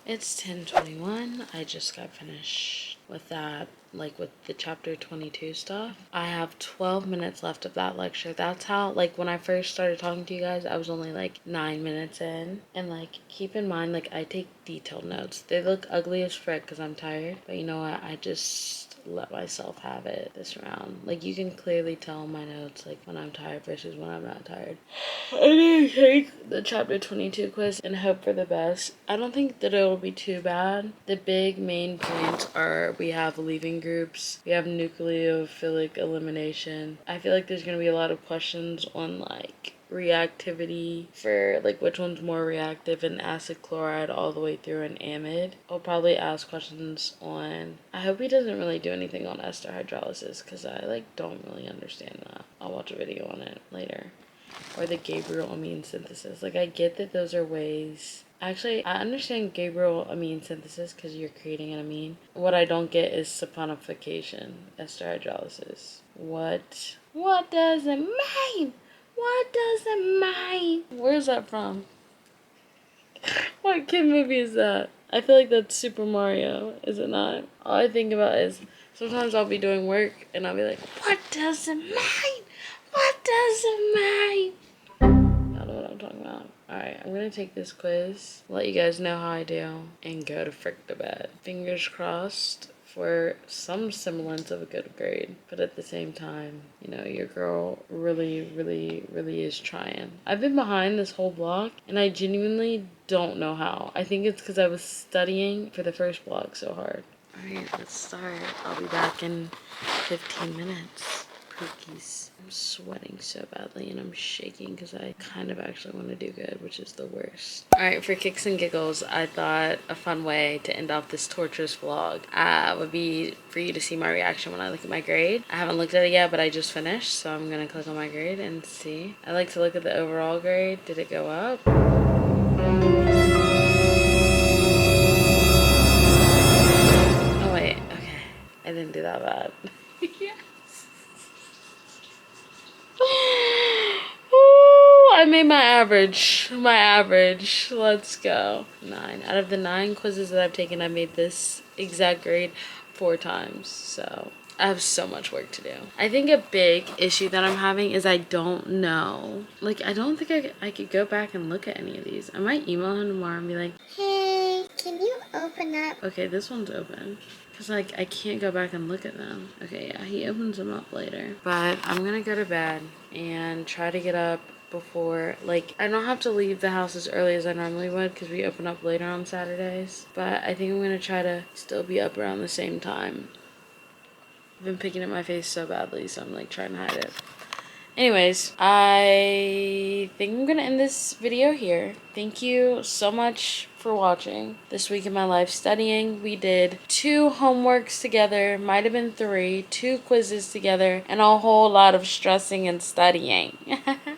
Speaker 1: It's 10:21. I just got finished with that, like with the chapter 22 stuff. I have 12 minutes left of that lecture. That's how, like when I first started talking to you guys, I was only like 9 minutes in. And like keep in mind, like I take detailed notes. They look ugly as frick because I'm tired. But you know what? I just let myself have it this round. Like you can clearly tell my notes like when I'm tired versus when I'm not tired. I'm gonna take the chapter 22 quiz and hope for the best. I don't think that it'll be too bad. The big main points are we have leaving groups, we have nucleophilic elimination. I feel like there's gonna be a lot of questions on like reactivity for like which one's more reactive in acid chloride all the way through an amide. I'll probably ask questions on, I hope he doesn't really do anything on ester hydrolysis because I like don't really understand that. I'll watch a video on it later. Or the Gabriel amine synthesis. Like I get that those are ways. Actually, I understand Gabriel amine synthesis because you're creating an amine. What I don't get is saponification, ester hydrolysis. What does it mean? What does it mean? Where's that from? What kid movie is that? I feel like that's Super Mario, is it not? All I think about is sometimes I'll be doing work and I'll be like, what does it mean? What does it mean? I don't know what I'm talking about. Alright, I'm gonna take this quiz, let you guys know how I do, and go to frick to bed. Fingers crossed for some semblance of a good grade. But at the same time, you know, your girl really, really, really is trying. I've been behind this whole block and I genuinely don't know how. I think it's because I was studying for the first block so hard. Alright, let's start. I'll be back in 15 minutes. Cookies. I'm sweating so badly and I'm shaking because I kind of actually want to do good, which is the worst. Alright, for kicks and giggles, I thought a fun way to end off this torturous vlog would be for you to see my reaction when I look at my grade. I haven't looked at it yet, but I just finished, so I'm going to click on my grade and see. I like to look at the overall grade. Did it go up? Oh wait, okay. I didn't do that bad. Yes. Ooh, I made my average. My average. Let's go. 9. Out of the 9 quizzes that I've taken, I made this exact grade 4 times. So I have so much work to do. I think a big issue that I'm having is I don't know. Like, I don't think I could go back and look at any of these. I might email him tomorrow and be like, hey, can you open up? Okay, this one's open. Because, like, I can't go back and look at them. Okay, yeah, he opens them up later. But I'm going to go to bed and try to get up before, like, I don't have to leave the house as early as I normally would because we open up later on Saturdays. But I think I'm going to try to still be up around the same time. I've been picking at my face so badly, so I'm, like, trying to hide it. Anyways, I think I'm gonna end this video here. Thank you so much for watching this week in my life studying. We did 2 homeworks together, might have been 3, 2 quizzes together, and a whole lot of stressing and studying.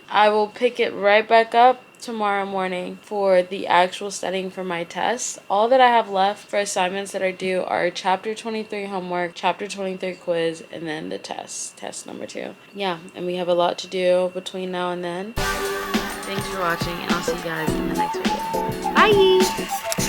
Speaker 1: I will pick it right back up tomorrow morning for the actual studying for my test. All that I have left for assignments that are due are chapter 23 homework, chapter 23 quiz, and then the test number 2. Yeah, and we have a lot to do between now and then. Thanks for watching, and I'll see you guys in the next video. Bye!